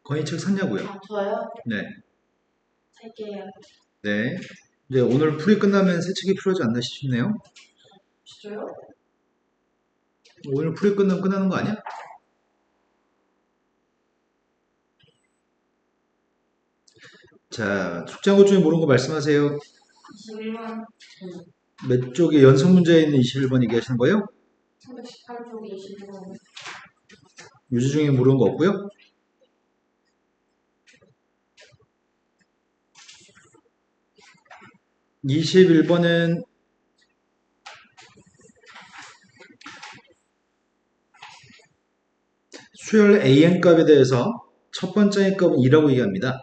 건희 책 샀냐고요? 아, 저요? 네. 살게요. 네. 이제 오늘 풀이 끝나면 새 책이 필요하지 않나 싶네요. 진짜요? 오늘 풀이 끝나면 끝나는 거 아니야? 자, 숙제한 것 중에 모르는 거 말씀하세요. 21번, 몇 쪽에 연속 문제에 있는 21번 얘기하시는 거예요? 318쪽 21번. 유지 중에 모르는 거 없고요. 21번은 수열 an 값에 대해서 첫 번째 값은 2라고 얘기합니다.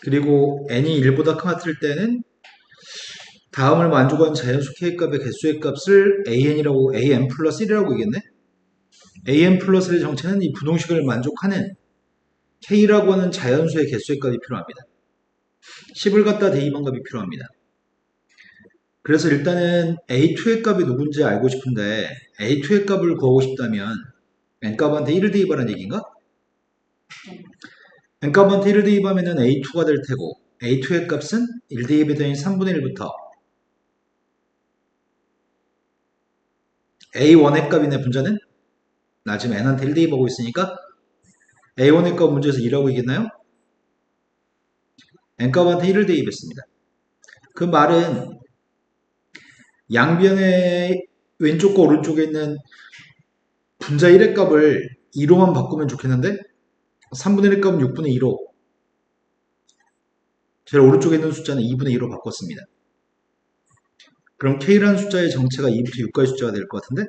그리고 n이 1보다 같을 때는 다음을 만족하는 자연수 k값의 개수의 값을 an이라고 an 플러스 1이라고 얘기했네. an 플러스의 정체는 이 부동식을 만족하는 k라고 하는 자연수의 개수의 값이 필요합니다. 10을 갖다 대입한 값이 필요합니다. 그래서 일단은 a2의 값이 누군지 알고 싶은데 a2의 값을 구하고 싶다면 n값한테 1을 대입하라는 얘기인가? n값한테 1을 대입하면 a2가 될 테고 a2의 값은 1 대입했더니 3분의 1부터 a1의 값이네. 분자는 나 지금 n한테 1 대입하고 있으니까 a1의 값 문제에서 2라고 얘기했나요? n값한테 1을 대입했습니다. 그 말은 양변의 왼쪽과 오른쪽에 있는 분자 1의 값을 2로만 바꾸면 좋겠는데 3분의 1 값은 6분의 2로 제일 오른쪽에 있는 숫자는 2분의 2로 바꿨습니다. 그럼 k라는 숫자의 정체가 2부터 6까지 숫자가 될 것 같은데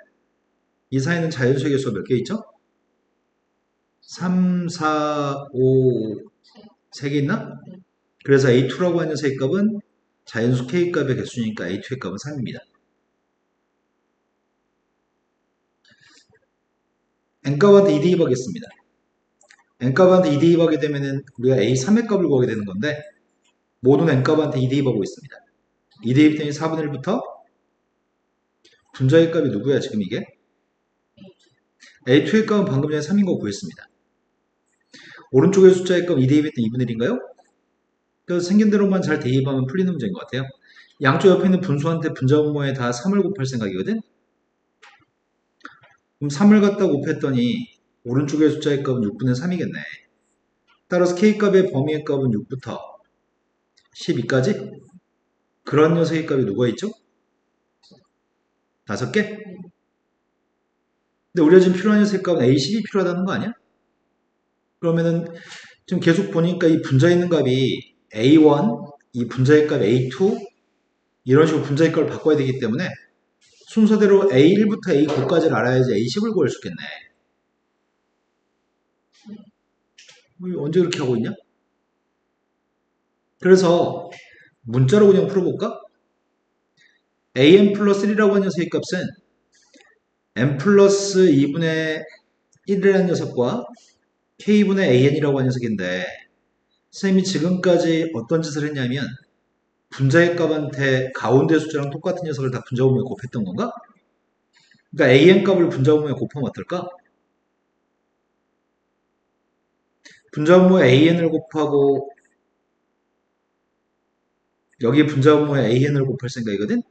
이 사이에는 자연수의 개수가 몇 개 있죠? 3, 4, 5, 3개 있나? 그래서 a2라고 하는 녀석의 값은 자연수 k값의 개수니까 a2의 값은 3입니다. n값한테 2 대입하겠습니다. n값한테 2 대입하게 되면 우리가 a3의 값을 구하게 되는 건데 모든 n값한테 2 대입하고 있습니다. 2 대입되니 4분의 1부터 분자의 값이 누구야 지금 이게? a2의 값은 방금 전에 3인 거 구했습니다. 오른쪽의 숫자의 값 2 대입했더니 2분의 1인가요? 그래서 생긴 대로만 잘 대입하면 풀리는 문제인 것 같아요. 양쪽 옆에 있는 분수한테 분자 분모에 다 3을 곱할 생각이거든? 그럼 3을 갖다 곱했더니 오른쪽의 숫자의 값은 6분의 3이겠네. 따라서 k값의 범위의 값은 6부터 12까지? 그런 녀석의 값이 누가 있죠? 5개? 근데 우리가 지금 필요한 녀석의 값은 a10이 필요하다는 거 아니야? 그러면은 지금 계속 보니까 이 분자에 있는 값이 a1, 이 분자의 값 a2 이런 식으로 분자의 값을 바꿔야 되기 때문에 순서대로 a1부터 a9까지를 알아야지 a10을 구할 수 있겠네. 언제 그렇게 하고 있냐? 그래서 문자로 그냥 풀어볼까? an 플러스 1이라고 하는 녀석의 값은 n 플러스 2분의 1이라는 녀석과 k분의 an이라고 하는 녀석인데 선생님이 지금까지 어떤 짓을 했냐면 분자의 값한테 가운데 숫자랑 똑같은 녀석을 다 분자 분모에 곱했던 건가? 그러니까 an 값을 분자 분모에 곱하면 어떨까? 분자 분모에 an을 곱하고 여기 분자 분모에 an을 곱할 생각이거든?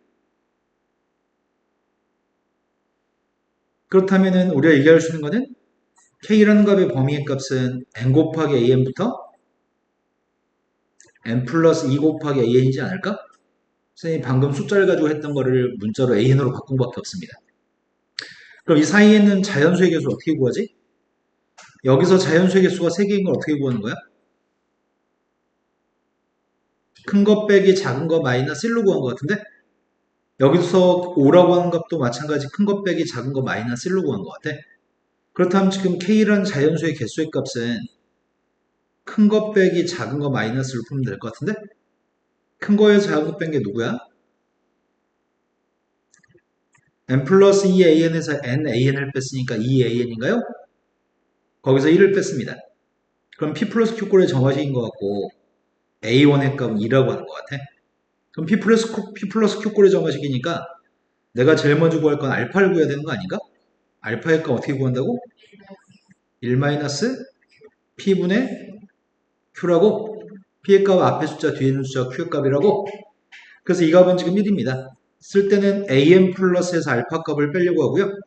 그렇다면은 우리가 얘기할 수 있는 거는 k라는 값의 범위의 값은 n 곱하기 an부터 n 플러스 2 곱하기 an이지 않을까? 선생님이 방금 숫자를 가지고 했던 거를 문자로 an으로 바꾼 것밖에 없습니다. 그럼 이 사이에 있는 자연수의 개수 어떻게 구하지? 여기서 자연수의 개수가 3개인 걸 어떻게 구하는 거야? 큰 거 빼기 작은 거 마이너스 1로 구한 것 같은데? 여기서 5라고 하는 값도 마찬가지 큰 거 빼기 작은 거 마이너스 1로 구한 것 같아. 그렇다면 지금 k라는 자연수의 개수의 값은 큰 거 빼기 작은 거 마이너스로 풀면 될 것 같은데? 큰 거에서 작은 거 뺀 게 누구야? n 플러스 2an에서 nan을 뺐으니까 2an인가요? 거기서 1을 뺐습니다. 그럼 p 플러스 q꼴의 정화식인 것 같고 a1의 값은 2라고 하는 것 같아. 그럼 p 플러스 q꼴의 정화식이니까 내가 제일 먼저 구할 건 알파를 구해야 되는 거 아닌가? 알파의 값 어떻게 구한다고? 1 마이너스 P분의 Q라고 P의 값 앞에 숫자 뒤에 있는 숫자 Q의 값이라고. 그래서 이 값은 지금 1입니다. 쓸 때는 an 플러스에서 알파 값을 빼려고 하고요.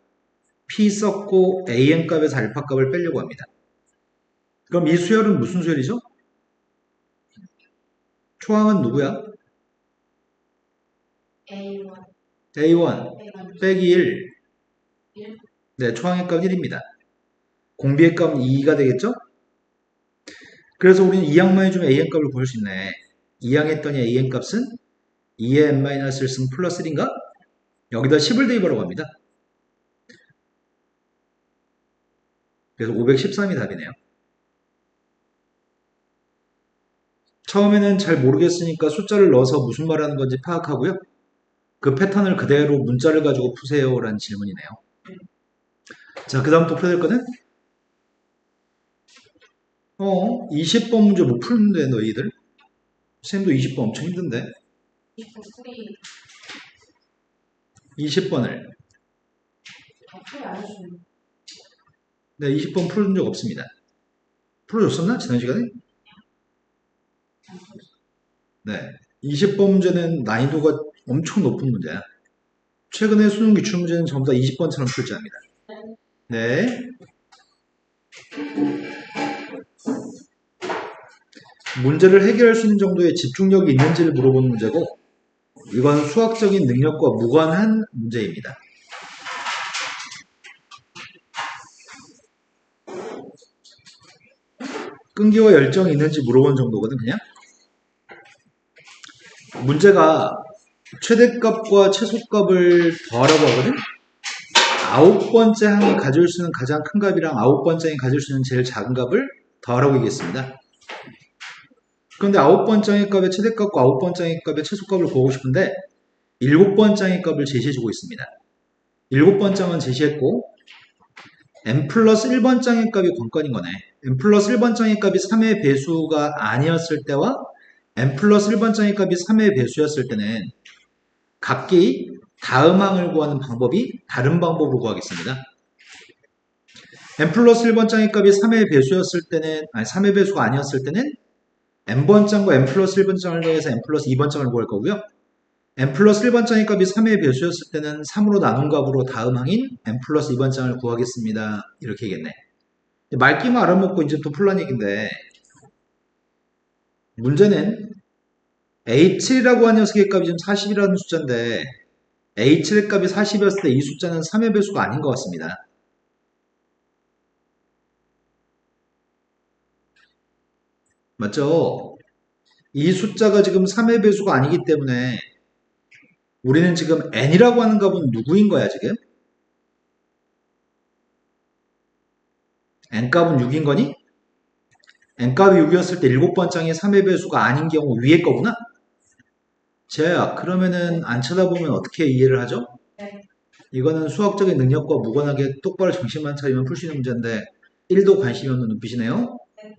P 썼고 an 값에서 알파 값을 빼려고 합니다. 그럼 이 수열은 무슨 수열이죠? 초항은 누구야? A1, A1 A1, 빼기 1. 1, 네, 초항의 값 1입니다. 공비의 값은 2가 되겠죠? 그래서 우리는 2항만 해주면 an 값을 구할 수 있네. 2항 했더니 an 값은 2의 n-1승 플러스 1인가? 여기다 10을 대입하라고 합니다. 그래서 513이 답이네요. 처음에는 잘 모르겠으니까 숫자를 넣어서 무슨 말하는 건지 파악하고요. 그 패턴을 그대로 문자를 가지고 푸세요 라는 질문이네요. 자, 그 다음 또 풀어야 될 거는 20번 문제 못 푸는데 너희들? 쌤도 20번 엄청 힘든데 풀이 20번을 풀이 안 해주는. 네, 20번 풀은 적 없습니다. 풀어줬었나? 지난 시간에? 네, 20번 문제는 난이도가 엄청 높은 문제야. 최근에 수능 기출 문제는 전부 다 20번처럼 출제합니다. 네. 문제를 해결할 수 있는 정도의 집중력이 있는지를 물어보는 문제고, 이건 수학적인 능력과 무관한 문제입니다. 끈기와 열정이 있는지 물어보는 정도거든, 그냥. 문제가 최대값과 최소값을 더하라고 하거든. 9번째 항이 가질 수 있는 가장 큰 값이랑 9번째 항이 가질 수 있는 제일 작은 값을 더하라고 얘기했습니다. 그런데 9번째 항의 값의 최대값과 9번째 항의 값의 최소값을 구하고 싶은데 7번째 항의 값을 제시해주고 있습니다. 7번째 항은 제시했고 n 플러스 1번째 항의 값이 관건인 거네. n 플러스 1번째 항의 값이 3의 배수가 아니었을 때와 n 플러스 1번째 항의 값이 3의 배수였을 때는 각기 다음 항을 구하는 방법이 다른 방법으로 구하겠습니다. n 플러스 1번장의 값이 3의 배수였을 때는, 아니 3의 배수가 아니었을 때는 n번장과 n 플러스 1번장을 더해서 n 플러스 2번장을 구할 거고요. n 플러스 1번장의 값이 3의 배수였을 때는 3으로 나눈 값으로 다음 항인 n 플러스 2번장을 구하겠습니다. 이렇게 얘기했네. 말기만 알아먹고 이제 또 풀란 얘기인데 문제는 h7이라고 하는 녀석의 값이 지금 40이라는 숫자인데 h7의 값이 40이었을 때 이 숫자는 3의 배수가 아닌 것 같습니다. 맞죠? 이 숫자가 지금 3의 배수가 아니기 때문에 우리는 지금 n이라고 하는 값은 누구인 거야 지금? n값은 6인 거니? n값이 6이었을 때 7번장이 3의 배수가 아닌 경우 위에 거구나? 재야, 그러면은 안 쳐다보면 어떻게 이해를 하죠? 네. 이거는 수학적인 능력과 무관하게 똑바로 정신만 차리면 풀 수 있는 문제인데 1도 관심이 없는 눈빛이네요. 네.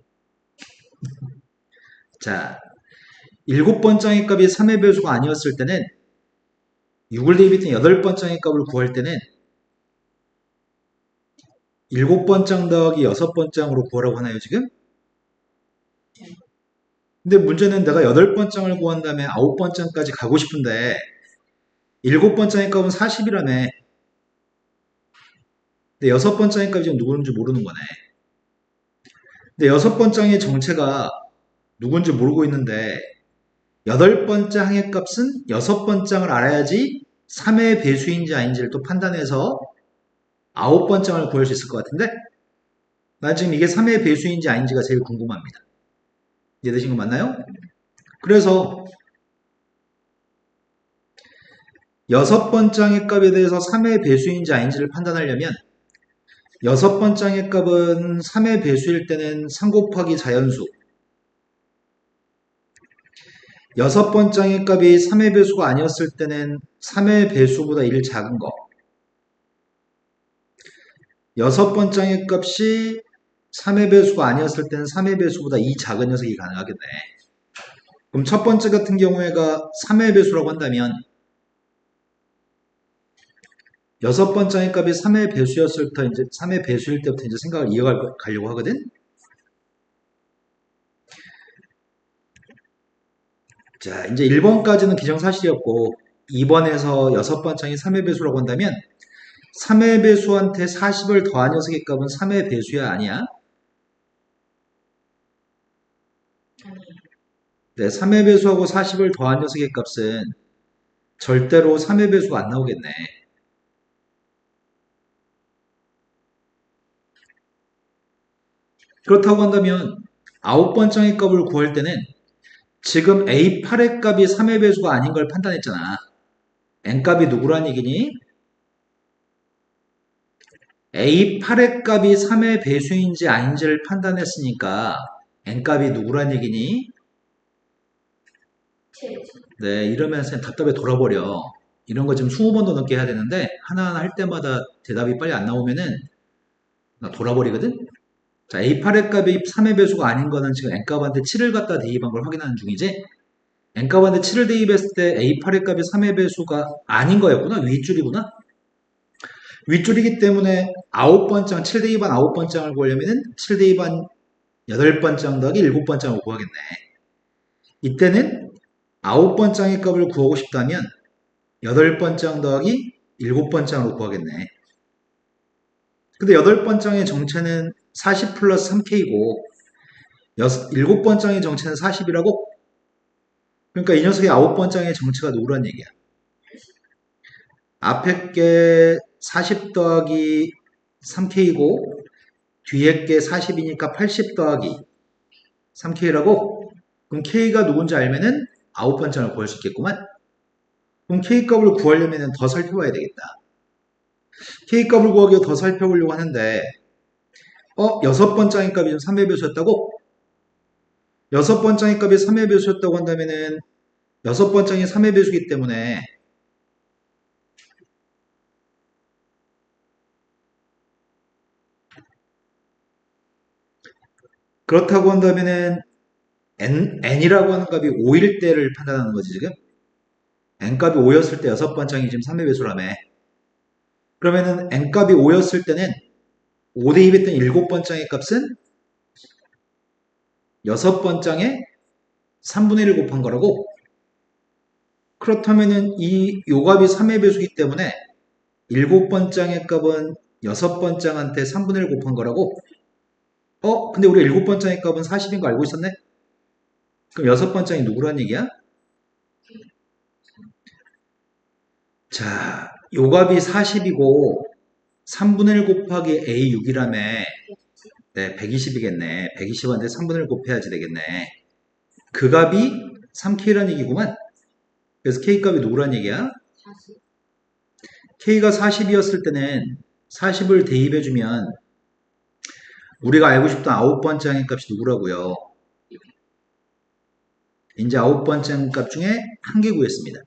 자, 7번장의 값이 3의 배수가 아니었을 때는 6을 대입했던 8번장의 값을 구할 때는 7번장 더하기 6번장으로 구하라고 하나요 지금? 근데 문제는 내가 8번장을 구한 다음에 9번장까지 가고 싶은데 7번장의 값은 40이라며. 근데 6번장의 값이 지금 누구인지 모르는 거네. 근데 6번장의 정체가 누군지 모르고 있는데 8번째 항의 값은 6번장을 알아야지 3의 배수인지 아닌지를 또 판단해서 9번장을 구할 수 있을 것 같은데 난 지금 이게 3의 배수인지 아닌지가 제일 궁금합니다. 이해되신 거 맞나요? 그래서 6번장의 값에 대해서 3의 배수인지 아닌지를 판단하려면 6번장의 값은 3의 배수일 때는 3 곱하기 자연수, 6번장의 값이 3의 배수가 아니었을 때는 3의 배수보다 1 작은 거, 6번장의 값이 3의 배수가 아니었을 때는 3의 배수보다 2 작은 녀석이 가능하겠네. 그럼 첫 번째 같은 경우에가 3의 배수라고 한다면 6번장의 값이 3의 배수였을 때 이제 3의 배수일 때부터 이제 생각을 이어가려고 하거든. 자, 이제 1번까지는 기정사실이었고 2번에서 6번장이 3의 배수라고 한다면 3의 배수한테 40을 더한 녀석의 값은 3의 배수야 아니야? 아니, 네, 3의 배수하고 40을 더한 녀석의 값은 절대로 3의 배수가 안 나오겠네. 그렇다고 한다면 9번장의 값을 구할 때는 지금 A8의 값이 3의 배수가 아닌 걸 판단했잖아. N값이 누구란 얘기니? A8의 값이 3의 배수인지 아닌지를 판단했으니까 N값이 누구란 얘기니? 7. 네, 이러면서 답답해 돌아버려. 이런 거 지금 20번도 넘게 해야 되는데 하나하나 할 때마다 대답이 빨리 안 나오면은 나 돌아버리거든? 자, A8의 값이 3의 배수가 아닌 거는 지금 N값한테 7을 갖다 대입한 걸 확인하는 중이지? N값한테 7을 대입했을 때 A8의 값이 3의 배수가 아닌 거였구나? 윗줄이구나? 윗줄이기 때문에 9번장, 7 대입한 9번장을 구하려면은 7 대입한 8번장 더하기 7번장을 구하겠네. 이때는 9번장의 값을 구하고 싶다면 8번장 더하기 7번장으로 구하겠네. 근데 8번장의 정체는 40 플러스 3K고 7번장의 정체는 40이라고? 그러니까 이 녀석의 9번장의 정체가 누구란 얘기야? 앞에 게 40 더하기 3K고 뒤에 게 40이니까 80 더하기 3K라고? 그럼 K가 누군지 알면은 9번장을 구할 수 있겠구만? 그럼 K값을 구하려면 더 살펴봐야 되겠다. K값을 구하기 위해 더 살펴보려고 하는데 6번장의 값이 지금 3의 배수였다고? 6번장의 값이 3의 배수였다고 한다면은 6번장이 3의 배수이기 때문에 그렇다고 한다면은 n이라고 하는 값이 5일 때를 판단하는 거지 지금? n값이 5였을 때 6번장이 지금 3의 배수라며. 그러면은 n값이 5였을 때는 5 대입했던 7번장의 값은 6번장에 3분의 1을 곱한 거라고? 그렇다면은 요 값이 3의 배수이기 때문에 7번장의 값은 6번장한테 3분의 1 곱한 거라고? 근데 우리가 7번장의 값은 40인 거 알고 있었네? 그럼 6번장이 누구란 얘기야? 자, 요 값이 40이고 3분의 1 곱하기 A6이라며 네, 120이겠네. 120한테 3분의 1 곱해야지 되겠네. 그 값이 3K란 얘기구만. 그래서 K값이 누구란 얘기야? 40. K가 40이었을 때는 40을 대입해주면 우리가 알고 싶던 9번째 값이 누구라고요? 이제 9번째 값 중에 한 개 구했습니다.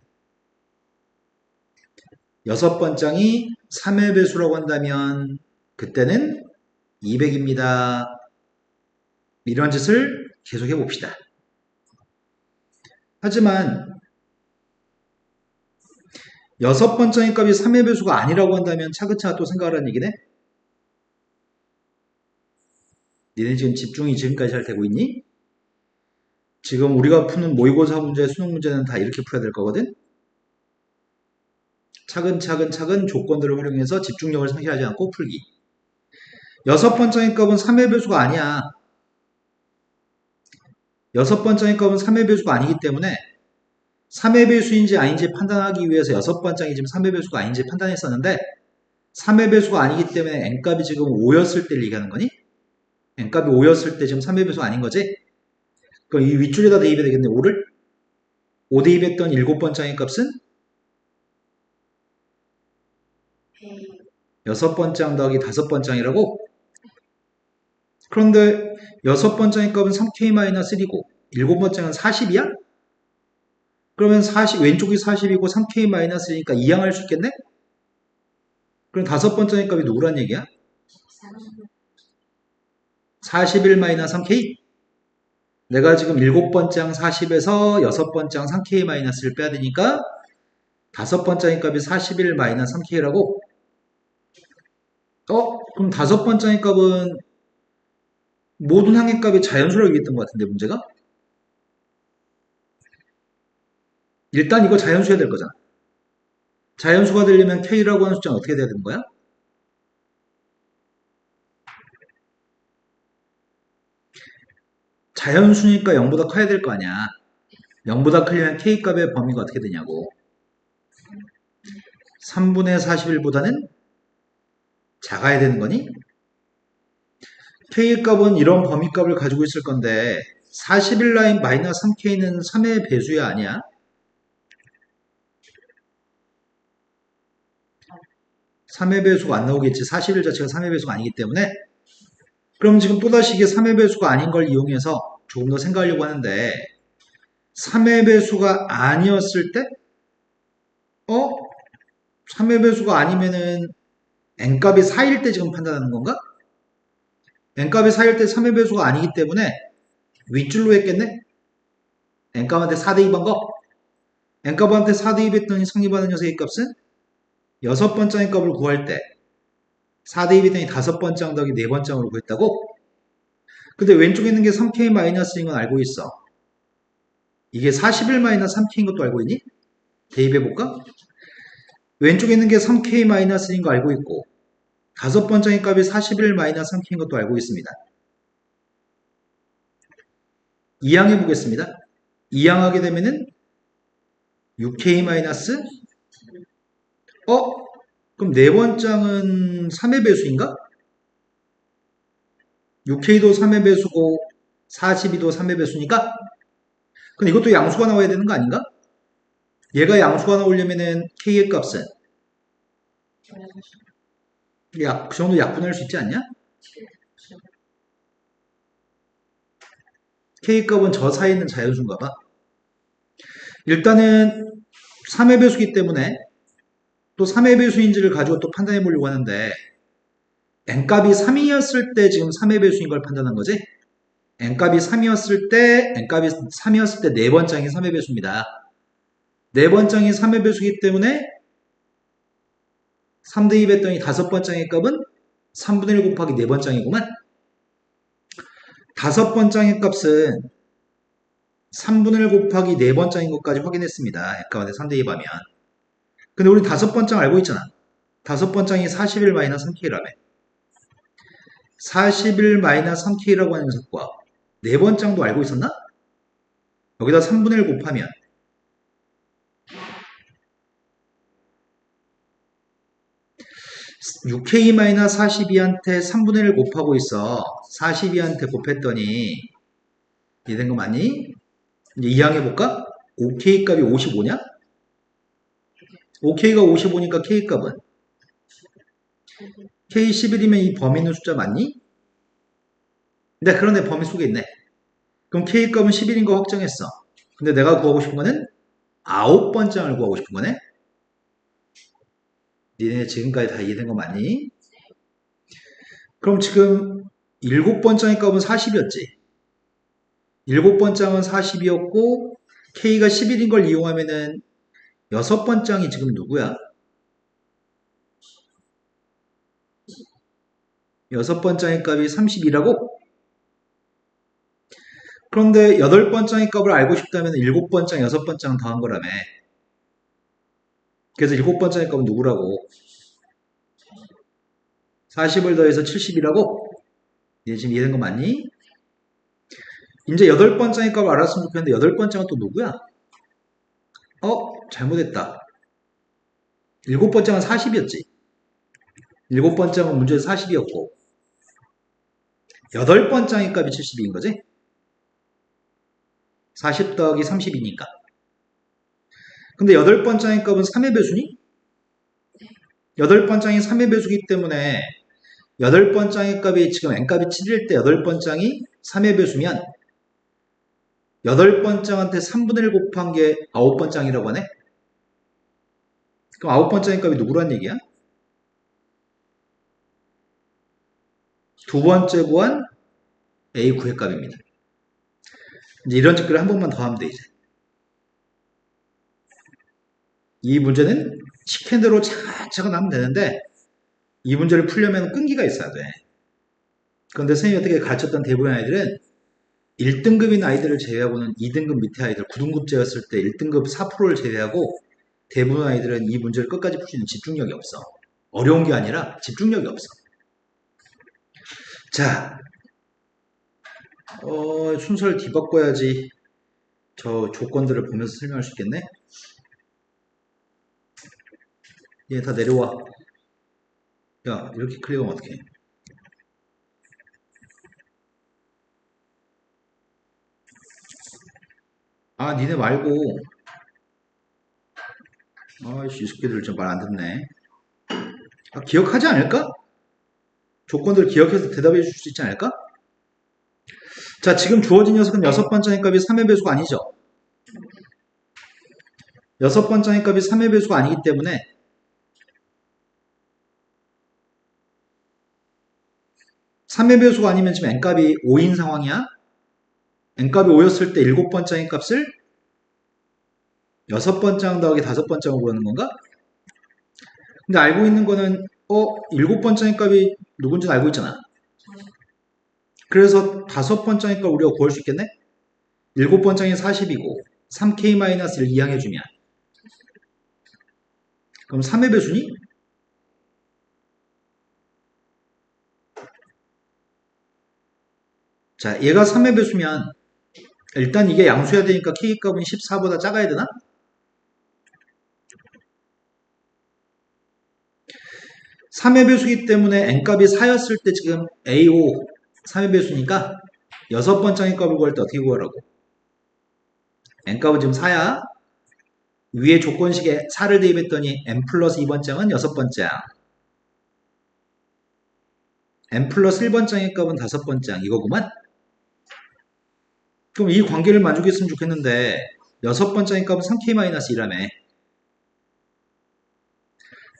6번장이 3의 배수라고 한다면 그때는 200입니다. 이런 짓을 계속해 봅시다. 하지만 6번장의 값이 3의 배수가 아니라고 한다면 차근차근 또 생각하라는 얘기네? 니네 지금 집중이 지금까지 잘 되고 있니? 지금 우리가 푸는 모의고사 문제, 수능 문제는 다 이렇게 풀어야 될 거거든? 차근차근 조건들을 활용해서 집중력을 상실하지 않고 풀기. 6번장의 값은 3의 배수가 아니야. 6번장의 값은 3의 배수가 아니기 때문에 3의 배수인지 아닌지 판단하기 위해서 6번장이 지금 3의 배수가 아닌지 판단했었는데 3의 배수가 아니기 때문에 n값이 지금 5였을 때를 얘기하는 거니? n값이 5였을 때 지금 3의 배수가 아닌 거지? 그럼 이 윗줄에다 대입해야 되겠네. 5를? 5 대입했던 7번장의 값은 6번장 더하기 5번장이라고? 그런데 6번장의 값은 3K-1이고 7번장은 40이야? 그러면 40, 왼쪽이 40이고 3K-1이니까 이항할 수 있겠네? 그럼 5번장의 값이 누구란 얘기야? 41-3K? 내가 지금 7번장 40에서 6번장 3K-를 빼야 되니까 5번장의 값이 41-3K라고? 그럼 5번장의 값은 모든 항의 값이 자연수라고 얘기했던 것 같은데 문제가? 일단 이거 자연수야 될 거잖아. 자연수가 되려면 K라고 하는 숫자는 어떻게 돼야 되는 거야? 자연수니까 0보다 커야 될 거 아니야. 0보다 크려면 K값의 범위가 어떻게 되냐고. 3분의 41보다는 작아야 되는 거니? K값은 이런 범위값을 가지고 있을 건데 41 라인 마이너스 3K는 3의 배수야 아니야? 3의 배수가 안 나오겠지. 41 자체가 3의 배수가 아니기 때문에. 그럼 지금 또다시 이게 3의 배수가 아닌 걸 이용해서 조금 더 생각하려고 하는데 3의 배수가 아니었을 때 3의 배수가 아니면은 n값이 4일 때 지금 판단하는 건가? n값이 4일 때 3의 배수가 아니기 때문에 윗줄로 했겠네? n값한테 4 대입한 거? n값한테 4 대입했더니 성립하는 녀석의 값은 여섯 번째 값을 구할 때 4 대입했더니 다섯 번째 더하기 네 번째로 구했다고? 근데 왼쪽에 있는 게 3K-인 건 알고 있어. 이게 41-3K인 것도 알고 있니? 대입해볼까? 왼쪽에 있는 게 3K-인 거 알고 있고 다섯 번째 값이 41-3K인 것도 알고 있습니다. 이항해 보겠습니다. 이항하게 되면은 6K- 그럼 네 번째는 3의 배수인가? 6K도 3의 배수고 42도 3의 배수니까 근데 이것도 양수가 나와야 되는 거 아닌가? 얘가 양수가 나오려면은 K의 값은 그 정도 약분할 수 있지 않냐? K 값은 저 사이에 있는 자연수인가 봐. 일단은 3의 배수기 때문에 또 3의 배수인지를 가지고 또 판단해 보려고 하는데 n값이 3이었을 때 지금 3의 배수인 걸 판단한 거지? n값이 3이었을 때 네 번째이 3의 배수입니다. 네 번째이 3의 배수기 때문에 3 대입했더니 다섯 번째의 값은 3분의 1 곱하기 네 번째이구만. 다섯 번째의 값은 3분의 1 곱하기 네 번째인 것까지 확인했습니다. n값한테 3 대입하면. 근데 우리 다섯 번째 알고 있잖아. 다섯 번째이 41-3K라며. 41-3K라고 하는 녀석과 네 번째도 알고 있었나? 여기다 3분의 1 곱하면 6K-42한테 3분의 1 곱하고 있어. 42한테 곱했더니 이해된 거 맞니? 이제 이항해볼까? 5K 값이 55냐? 5K가 55니까 K 값은 K 11이면 이 범위 있는 숫자 맞니? 근데 그런데 범위 속에 있네. 그럼 K 값은 11인 거 확정했어. 근데 내가 구하고 싶은 거는 9번째를 구하고 싶은 거네? 니네 지금까지 다 이해된 거 맞니? 그럼 지금 7번째의 값은 40이었지. 7번째는 40이었고 K가 11인 걸 이용하면은 여섯 번째이 지금 누구야? 여섯 번째의 값이 30이라고? 그런데 여덟 번째의 값을 알고 싶다면 일곱 번째, 여섯 번째는 더한 거라며. 그래서 일곱 번째의 값은 누구라고? 40을 더해서 70이라고? 얘 지금 이해된 거 맞니? 이제 여덟 번째의 값을 알았으면 좋겠는데 여덟 번째가 또 누구야? 잘못했다. 일곱 번째는 40이었지. 일곱 번째는 문제에서 40이었고 여덟 번째의 값이 70인 거지? 40 더하기 30이니까. 근데 여덟 번째의 값은 3의 배수니? 여덟 번째이 3의 배수기 때문에 여덟 번째의 값이 지금 n값이 7일 때 여덟 번째이 3의 배수면 여덟 번째한테 3분의 1 곱한 게 아홉 번째이라고 하네? 그럼 아홉 번째의 값이 누구란 얘기야? 두 번째 구한 A9의 값입니다. 이제 이런 직결을 한 번만 더 하면 돼, 이제. 이 문제는 시킨 대로 차근차근 하면 되는데, 이 문제를 풀려면 끈기가 있어야 돼. 그런데 선생님이 어떻게 가르쳤던 대부분 아이들은 1등급인 아이들을 제외하고는 2등급 밑에 아이들, 9등급제였을 때 1등급 4%를 제외하고 대부분 아이들은 이 문제를 끝까지 풀 수 있는 집중력이 없어. 어려운 게 아니라 집중력이 없어. 자, 순서를 뒤바꿔야지 저 조건들을 보면서 설명할 수 있겠네? 얘 다 내려와. 야, 이렇게 클릭하면 어떡해. 아, 니네 말고. 아이씨, 이 새끼들 좀 말 안 듣네. 아, 기억하지 않을까? 조건들 기억해서 대답해 줄 수 있지 않을까? 자, 지금 주어진 녀석은 여섯 번째 값이 3의 배수가 아니죠? 여섯 번째 값이 3의 배수가 아니기 때문에 3의 배수가 아니면 지금 n값이 5인 상황이야. n값이 5였을 때 일곱 번째 값을 여섯 번째 더하기 다섯 번째로 구하는 건가? 근데 알고 있는 거는 일곱 번째 값이 누군지 알고 있잖아. 그래서 다섯 번째 값 우리가 구할 수 있겠네? 일곱 번째는 40이고 3k-1 이항해주면 그럼 3의 배수니? 자, 얘가 3의 배수면 일단 이게 양수해야 되니까 k값은 14보다 작아야 되나? 3의 배수이기 때문에 n값이 4였을 때 지금 a5 3의 배수니까 여섯 번째 값을 구할 때 어떻게 구하라고? n값은 지금 4야. 위에 조건식에 4를 대입했더니 n 플러스 2번장은 여섯 번째 n 플러스 1번장의 값은 다섯 번장 이거구만. 그럼 이 관계를 만족했으면 좋겠는데 여섯 번장의 값은 3k-1라며.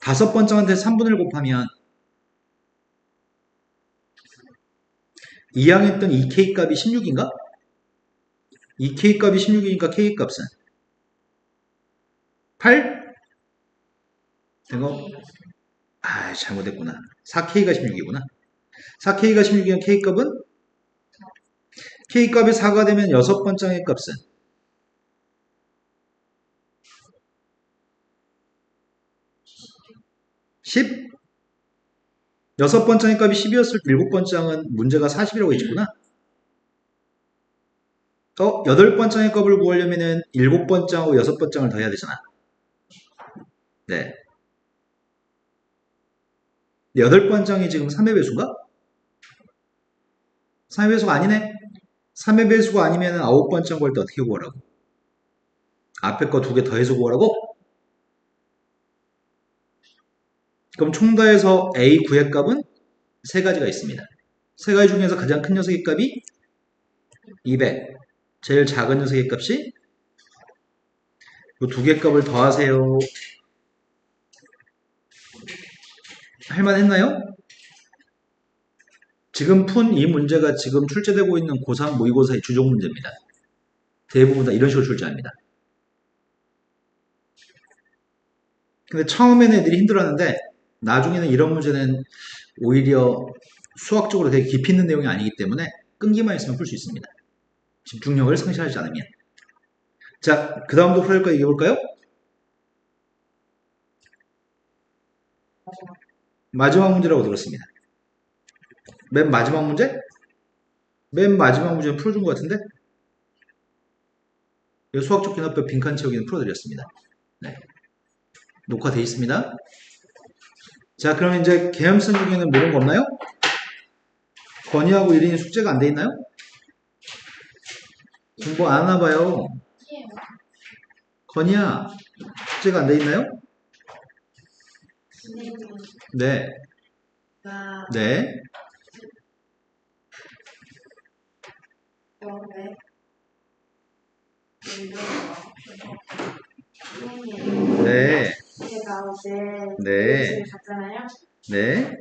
다섯 번장한테 3분을 곱하면 이항했던 2k 값이 16인가? 2k 값이 16이니까 k 값은 8? 이거 잘못했구나. 4k가 16이구나. 4k가 16이면 k 값은 k 값이 4가 되면 여섯 번장의 값은 10? 여섯 번장의 값이 10이었을 때 일곱 번장은 문제가 40이라고 했구나. 여덟 번장의 값을 구하려면은 일곱 번장하고 여섯 번장을 더해야 되잖아. 네. 여덟 번장이 지금 3의 배수인가? 3의 배수가 아니네. 3의 배수가 아니면 아홉 번장 구할 때 어떻게 구하라고? 앞에 거 두 개 더해서 구하라고? 그럼 총 더해서 A 구의 값은 세 가지가 있습니다. 세 가지 중에서 가장 큰 녀석의 값이 200. 제일 작은 녀석의 값이 이 두 개 값을 더하세요. 할만했나요? 지금 푼 이 문제가 지금 출제되고 있는 고3 모의고사의 주종 문제입니다. 대부분 다 이런 식으로 출제합니다. 근데 처음에는 애들이 힘들었는데 나중에는 이런 문제는 오히려 수학적으로 되게 깊이 있는 내용이 아니기 때문에 끈기만 있으면 풀 수 있습니다. 집중력을 상실하지 않으면. 자, 그 다음도 풀 거 얘기해볼까요? 마지막 문제라고 들었습니다. 맨 마지막 문제? 맨 마지막 문제는 풀어준 것 같은데? 수학적 기납법 빈칸 채우기는 풀어드렸습니다. 네. 녹화돼 있습니다. 자, 그럼 이제 계엄선 중에는 모르는 거 없나요? 건희하고 이린이 숙제가 안 돼 있나요? 공부 안 하나 봐요. 건희야, 숙제가 안 돼 있나요? 네. 네. 네. 제가 어제 네. 집에 갔잖아요. 네.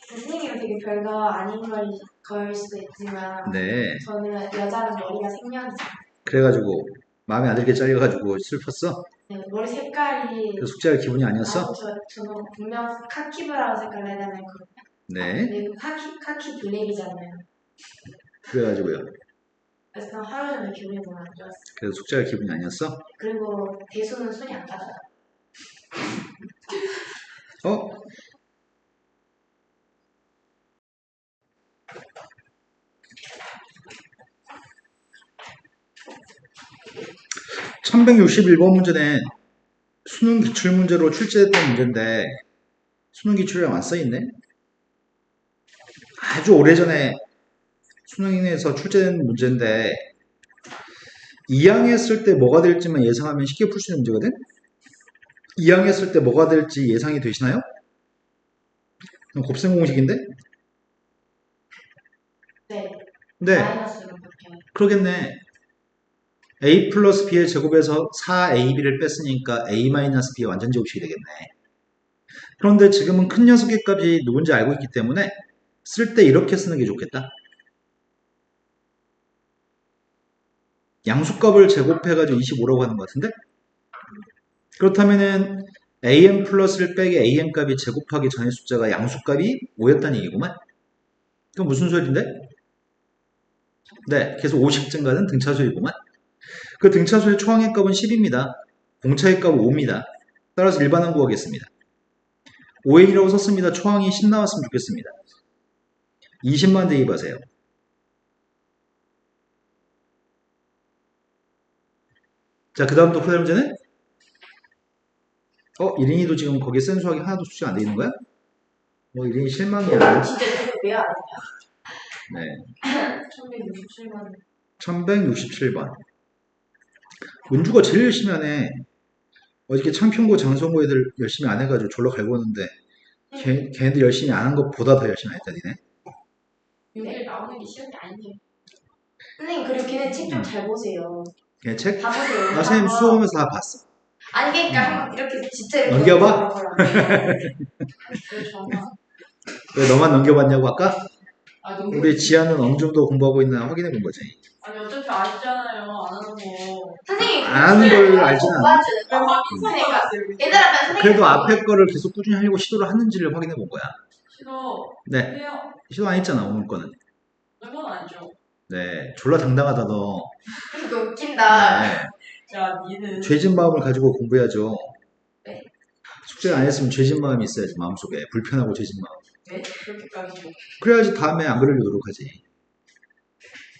선생님은 되게 별거 아닌 걸 수도 있지만 네. 저는 여자는 머리가 생명이잖아요. 그래가지고 마음에 안 들게 잘려가지고 슬펐어? 네, 머리 색깔이 그 숙제할 기분이 아니었어? 저는 분명 카키 브라운 색깔 해달라 했거든요. 네. 근데 카키 블랙이잖아요. 그래가지고요. 그래서 하루 종일 기분이 너무 안 좋았어. 그래서 숙제가 기분이 아니었어? 그리고 대수는 손이 안 가더라. 어? (1161번) 문제는 수능 기출문제로 출제됐던 문제인데 수능 기출이랑 안 써있네? 아주 오래전에 수능에서 출제된 문제인데 2항 했을 때 뭐가 될지만 예상하면 쉽게 풀 수 있는 문제거든? 2항 했을 때 뭐가 될지 예상이 되시나요? 곱셈 공식인데? 네. 네, 마이너스로 바뀌어요. 그러겠네. a 플러스 b의 제곱에서 4ab를 뺐으니까 a 마이너스 b의 완전 제곱식이 되겠네. 그런데 지금은 큰 녀석의 값이 누군지 알고 있기 때문에 쓸 때 이렇게 쓰는 게 좋겠다. 양수값을 제곱해가지고 25라고 하는 것 같은데? 그렇다면은 am 플러스를 빼기 am 값이 제곱하기 전의 숫자가 양수값이 5였다는 얘기구만. 그럼 무슨 소리인데? 네, 계속 50 증가는 등차수이구만. 그 등차수의 초항의 값은 10입니다. 공차의 값은 5입니다. 따라서 일반항 구하겠습니다. 5n이라고 썼습니다. 초항이 10 나왔으면 좋겠습니다. 20만 대입하세요. 자, 그 다음 또 푸는 문제는? 1인이도 지금 거기에 센 수학이 하나도 수치가 안 돼 있는 거야? 1인이 실망이야. 진짜 이거 왜안 네. 1167만. 1167번. 문주가 제일 열심히 하네. 어저께 창평고 장성고 애들 열심히 안 해가지고 졸라 갈궜는데 걔네들 열심히 안 한 것보다 더 열심히 했다 니네. 여기 나오는 게 쉬운 게 아니에요. 선생님 그리고 걔네 책 좀 잘 보세요. 걔네 책? 다 보세요. 나 선생님 수업하면서 다 봤어. 아니 그러니까 한번 이렇게 진짜 이렇게 넘겨봐? 전화. 왜 너만 넘겨봤냐고 아까? 아 우리 지아는 어느 정도 공부하고 있나 확인해 본 거지. 아니 어차피 아시잖아요. 안 하는 거. 선생님 안 하는 걸 알진 않아. 그러니까 얘들아 선생님. 그래도 앞에 거를 계속 꾸준히 하려고 시도를 하는지를 확인해 본 거야. 시도 네. 해요. 시도 안 했잖아 오늘 거는. 그건 아니죠. 네. 졸라 당당하다 너. 그러니까 웃긴다. 네. 야 니는. 죄진 마음을 가지고 공부해야죠. 네. 숙제 안 했으면 죄진 마음이 있어야지 마음속에. 불편하고 죄진 마음. 네? 그렇게까지 그래야지 다음에 안 그러려고 노력하지.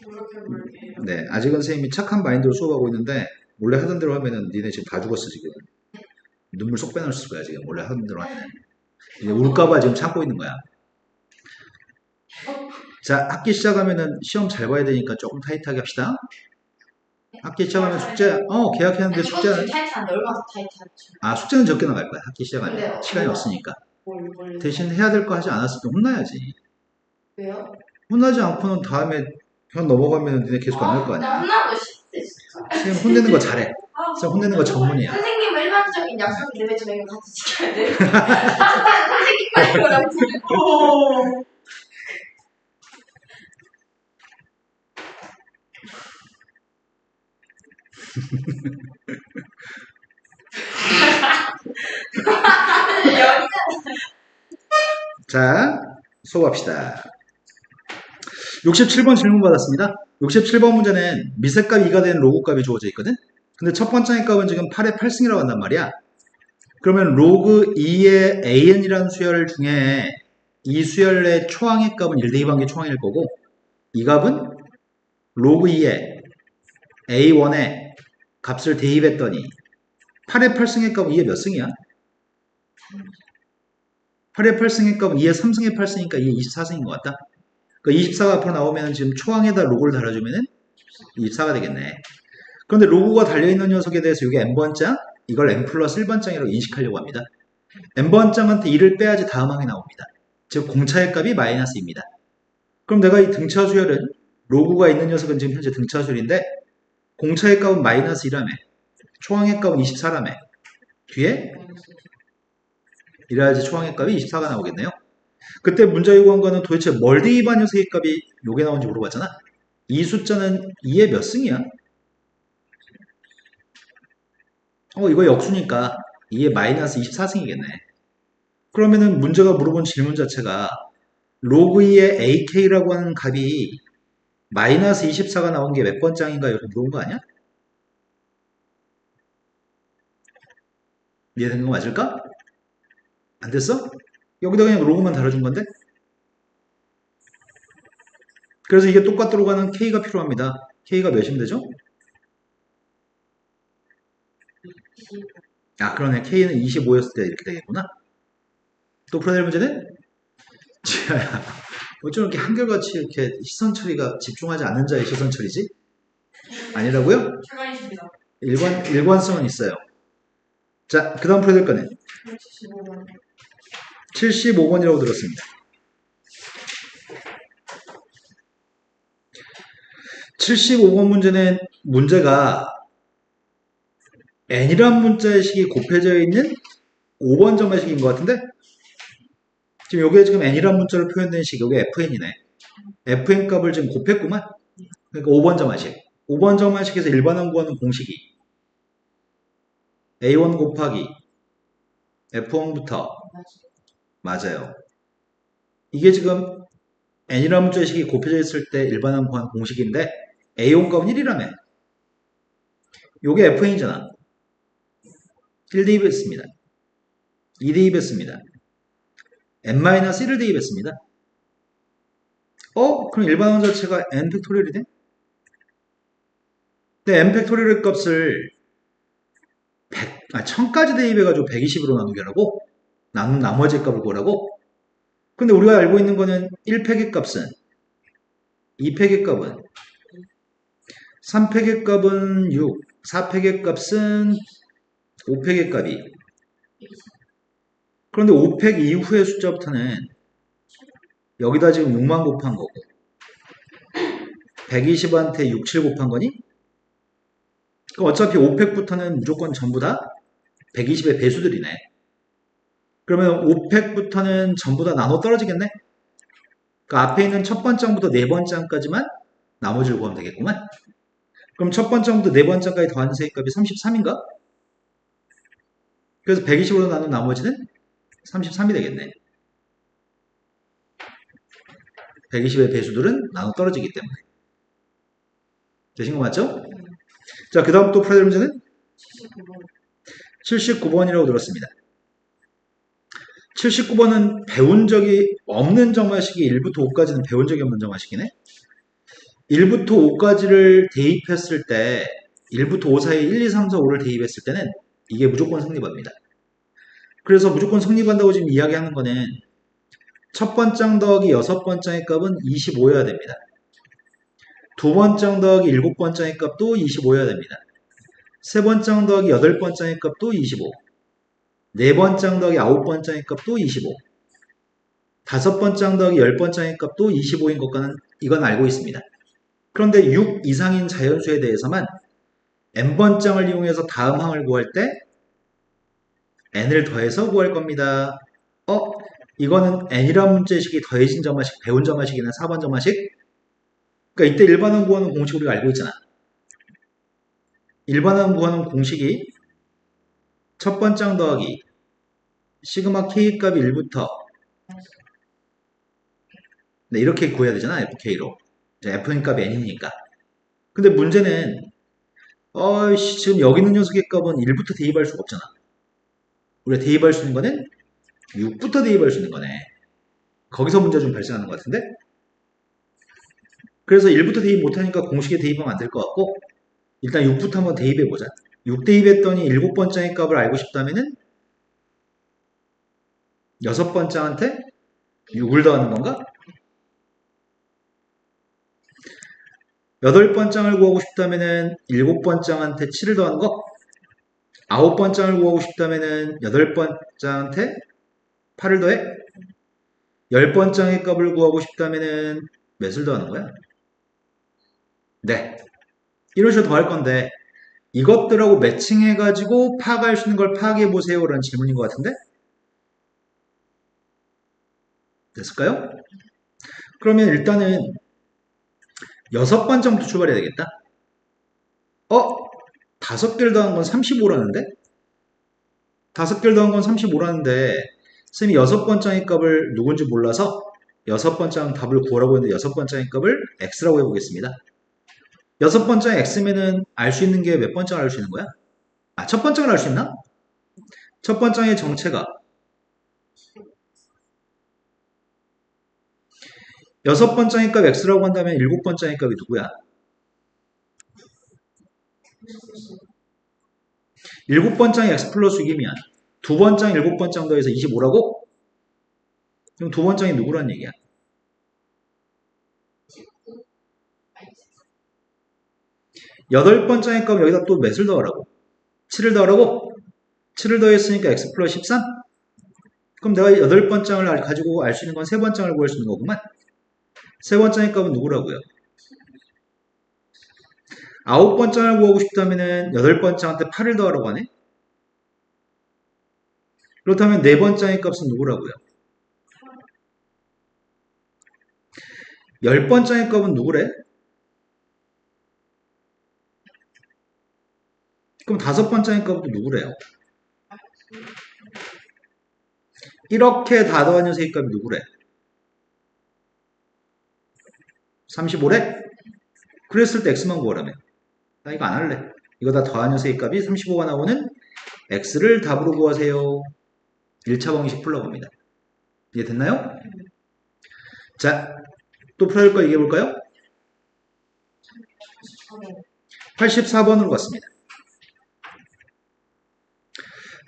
노력해볼게요. 네. 아직은 선생님이 착한 마인드로 수업하고 있는데 원래 하던 대로 하면은 니네 지금 다 죽었어 지금. 눈물 쏙 빼놨을 거야 지금 원래 하던 대로 하면. 이제 울까봐 지금 참고 있는 거야. 자, 학기 시작하면은 시험 잘 봐야 되니까 조금 타이트하게 합시다. 학기 시작하면 숙제, 계약했는데 숙제는, 타이트한데 얼마나 타이트하죠? 숙제는 적게 나갈 거야. 학기 시작하면. 근데요, 시간이 뭐야? 없으니까. 뭘 대신 해야 될 거 하지 않았으면 혼나야지. 왜요? 혼나지 않고는 다음에 그냥 넘어가면 니네 계속 안 할 거 나 아니야. 혼나고 싶대 진짜. 선생님 혼내는 거 잘해. 선생님 혼내는 거 전문이야. 선생님은 일반적인 약속이 되면 저희가 같이 지켜야 돼. 항상 선생님 말고랑 부르고. 자, 수업합시다. 67번 질문 받았습니다. 67번 문제는 미세값 2가 되는 로그값이 주어져 있거든? 근데 첫 번째 값은 지금 8의 8승이라고 한단 말이야. 그러면 로그 2의 an이라는 수열 중에 이 수열의 초항의 값은 1 대입한 게 초항일 거고 이 값은 로그 2의 a1의 값을 대입했더니 8의 8승의 값은 2의 몇 승이야? 8의 8승의 값은 2의 3승의 8승이니까 2의 24승인 것 같다. 그러니까 24가 앞으로 나오면 지금 초항에다 로그를 달아주면 24가 되겠네. 그런데 로그가 달려있는 녀석에 대해서 이게 n번장, 이걸 n 플러스 1번장이라고 인식하려고 합니다. n번장한테 2를 빼야지 다음 항이 나옵니다. 즉 공차의 값이 마이너스입니다. 그럼 내가 이 등차 수열은 로그가 있는 녀석은 지금 현재 등차 수열인데 공차의 값은 마이너스 1라며 초항의 값은 24라며 뒤에 이래야지 초항의 값이 24가 나오겠네요. 그때 문자 요구한 거는 도대체 뭘 대입한 녀석의 값이 요게 나온지 물어봤잖아. 이 숫자는 2의 몇 승이야? 이거 역수니까 2의 마이너스 24승이겠네. 그러면은 문제가 물어본 질문 자체가 로그 2의 ak라고 하는 값이 마이너스 24가 나온 게 몇 번장인가 이렇게 물어본 거 아니야? 이해된 거 맞을까? 안 됐어? 여기다 그냥 로그만 달아준 건데? 그래서 이게 똑같도록 하는 K가 필요합니다. K가 몇이면 되죠? 아, 그러네. K는 25였을 때 이렇게 되겠구나. 또 풀어낼 문제는? 지아야, 어쩜 이렇게 한결같이 이렇게 시선 처리가 집중하지 않는 자의 시선 처리지? 아니라고요? 출발이십니다. 일관성은 있어요. 자, 그 다음 풀어야 될 거는 75번. 75번이라고 들었습니다. 75번 문제는 문제가 n이란 문자의식이 곱해져 있는 5번 점의식인 것 같은데 지금 여기에 지금 n이란 문자로 표현된 식 여기 fn이네. fn 값을 지금 곱했구만. 그러니까 5번 점의식. 5번 점의식에서 일반항 구하는 공식이 a1 곱하기 f1부터 맞아요. 이게 지금 n이란 문자의식이 곱해져 있을 때 일반항 구하는 공식인데 a1 값은 1이라며. 요게 fn이잖아. 1 대입했습니다. 2 대입했습니다. n-1을 대입했습니다. 그럼 일반항 자체가 n 팩토리얼이네? 근데 n 팩토리얼의 값을 1000까지 대입해가지고 120으로 나누게 하라고? 나눈 나머지 값을 구하라고? 근데 우리가 알고 있는 거는 1팩의 값은 2팩의 값은 3팩의 값은 6, 4팩의 값은 5팩의 값이. 그런데 5팩 이후의 숫자부터는 여기다 지금 6만 곱한 거고 120한테 6, 7 곱한 거니? 그러니까 어차피 5팩부터는 무조건 전부 다 120의 배수들이네. 그러면 5팩부터는 전부 다 나눠 떨어지겠네? 그러니까 앞에 있는 첫 번째부터 네 번째까지만 나머지를 구하면 되겠구만. 그럼 첫 번째부터 네 번째까지 더한 세의 값이 33인가? 그래서 120으로 나눈 나머지는 33이 되겠네. 120의 배수들은 나눠 떨어지기 때문에. 되신 거 맞죠? 자, 그 다음 또 풀어야 될 문제는 79번. 79번이라고 들었습니다. 79번은 배운 적이 없는 정화식이 1부터 5까지는 배운 적이 없는 정화식이네. 1부터 5까지를 대입했을 때 1부터 5 사이에 1, 2, 3, 4, 5를 대입했을 때는 이게 무조건 성립합니다. 그래서 무조건 성립한다고 지금 이야기하는 거는 첫 번장 더하기 여섯 번장의 값은 25여야 됩니다. 두 번장 더하기 일곱 번장의 값도 25여야 됩니다. 세 번장 더하기 여덟 번장의 값도 25. 네 번장 더하기 아홉 번장의 값도 25. 다섯 번장 더하기 열 번장의 값도 25인 것과는 이건 알고 있습니다. 그런데 6 이상인 자연수에 대해서만 n번장을 이용해서 다음 항을 구할 때 n을 더해서 구할 겁니다. 이거는 n이란 문제식이 더해진 점화식, 배운 점화식이나 4번 점화식? 그러니까 이때 일반항 구하는 공식 우리가 알고 있잖아. 일반항 구하는 공식이 첫 번장 더하기 시그마 k 값이 1부터 네, 이렇게 구해야 되잖아, fk로. fn 값이 n이니까. 근데 문제는 지금 여기 있는 녀석의 값은 1부터 대입할 수가 없잖아. 우리가 대입할 수 있는 거는 6부터 대입할 수 있는 거네. 거기서 문제가 좀 발생하는 것 같은데? 그래서 1부터 대입 못하니까 공식에 대입하면 안 될 것 같고 일단 6부터 한번 대입해보자. 6 대입했더니 7번째의 값을 알고 싶다면은 6번째한테 6을 더하는 건가? 8번째를 구하고 싶다면은 7번째한테 7을 더하는 거? 9번째를 구하고 싶다면은 8번째한테 8을 더해? 10번째의 값을 구하고 싶다면은 몇을 더하는 거야? 네. 이런 식으로 더할 건데 이것들하고 매칭해가지고 파악할 수 있는 걸 파악해보세요 라는 질문인 것 같은데? 됐을까요? 그러면 일단은 6번째부터 출발해야 되겠다. 5개를 더한 건 35라는데? 5개를 더한 건 35라는데 쌤이 6번째의 값을 누군지 몰라서 여섯 번째 항 답을 구하라고 했는데 여섯 번째 항의 값을 x라고 해보겠습니다. 여섯 번째 항 x면은 알 수 있는 게 몇 번째 항을 알 수 있는 거야? 아, 첫 번째 항을 알 수 있나? 첫 번째 항의 정체가 여섯 번째 항의 값 x라고 한다면 일곱 번째 항의 값이 누구야? 일곱 번째 항이 x 플러스 6이면 두 번째 항 일곱 번째 항 더해서 25라고? 그럼 두 번째 항이 누구란 얘기야? 여덟 번째 항의 값 여기다 또 몇을 더하라고? 7을 더하라고? 7을 더했으니까 x 플러스 13? 그럼 내가 여덟 번째 항을 가지고 알 수 있는 건 세 번째 항을 구할 수 있는 거구만. 세 번째 항의 값은 누구라고요? 아홉 번째 항을 구하고 싶다면은 여덟 번째 항한테 8을 더하라고 하네? 그렇다면 네 번째 항의 값은 누구라고요? 열 번째 항의 값은 누구래? 그럼 다섯 번째 항의 값은 누구래요? 이렇게 다 더한 녀석의 값이 누구래? 35래? 그랬을 때 x만 구하라며. 나 이거 안 할래. 이거 다 더한 녀석의 값이 35가 나오는 x를 답으로 구하세요. 1차 방식 풀러갑니다 이해됐나요? 자, 또 풀어야 할 거 얘기해 볼까요? 84번으로 갔습니다.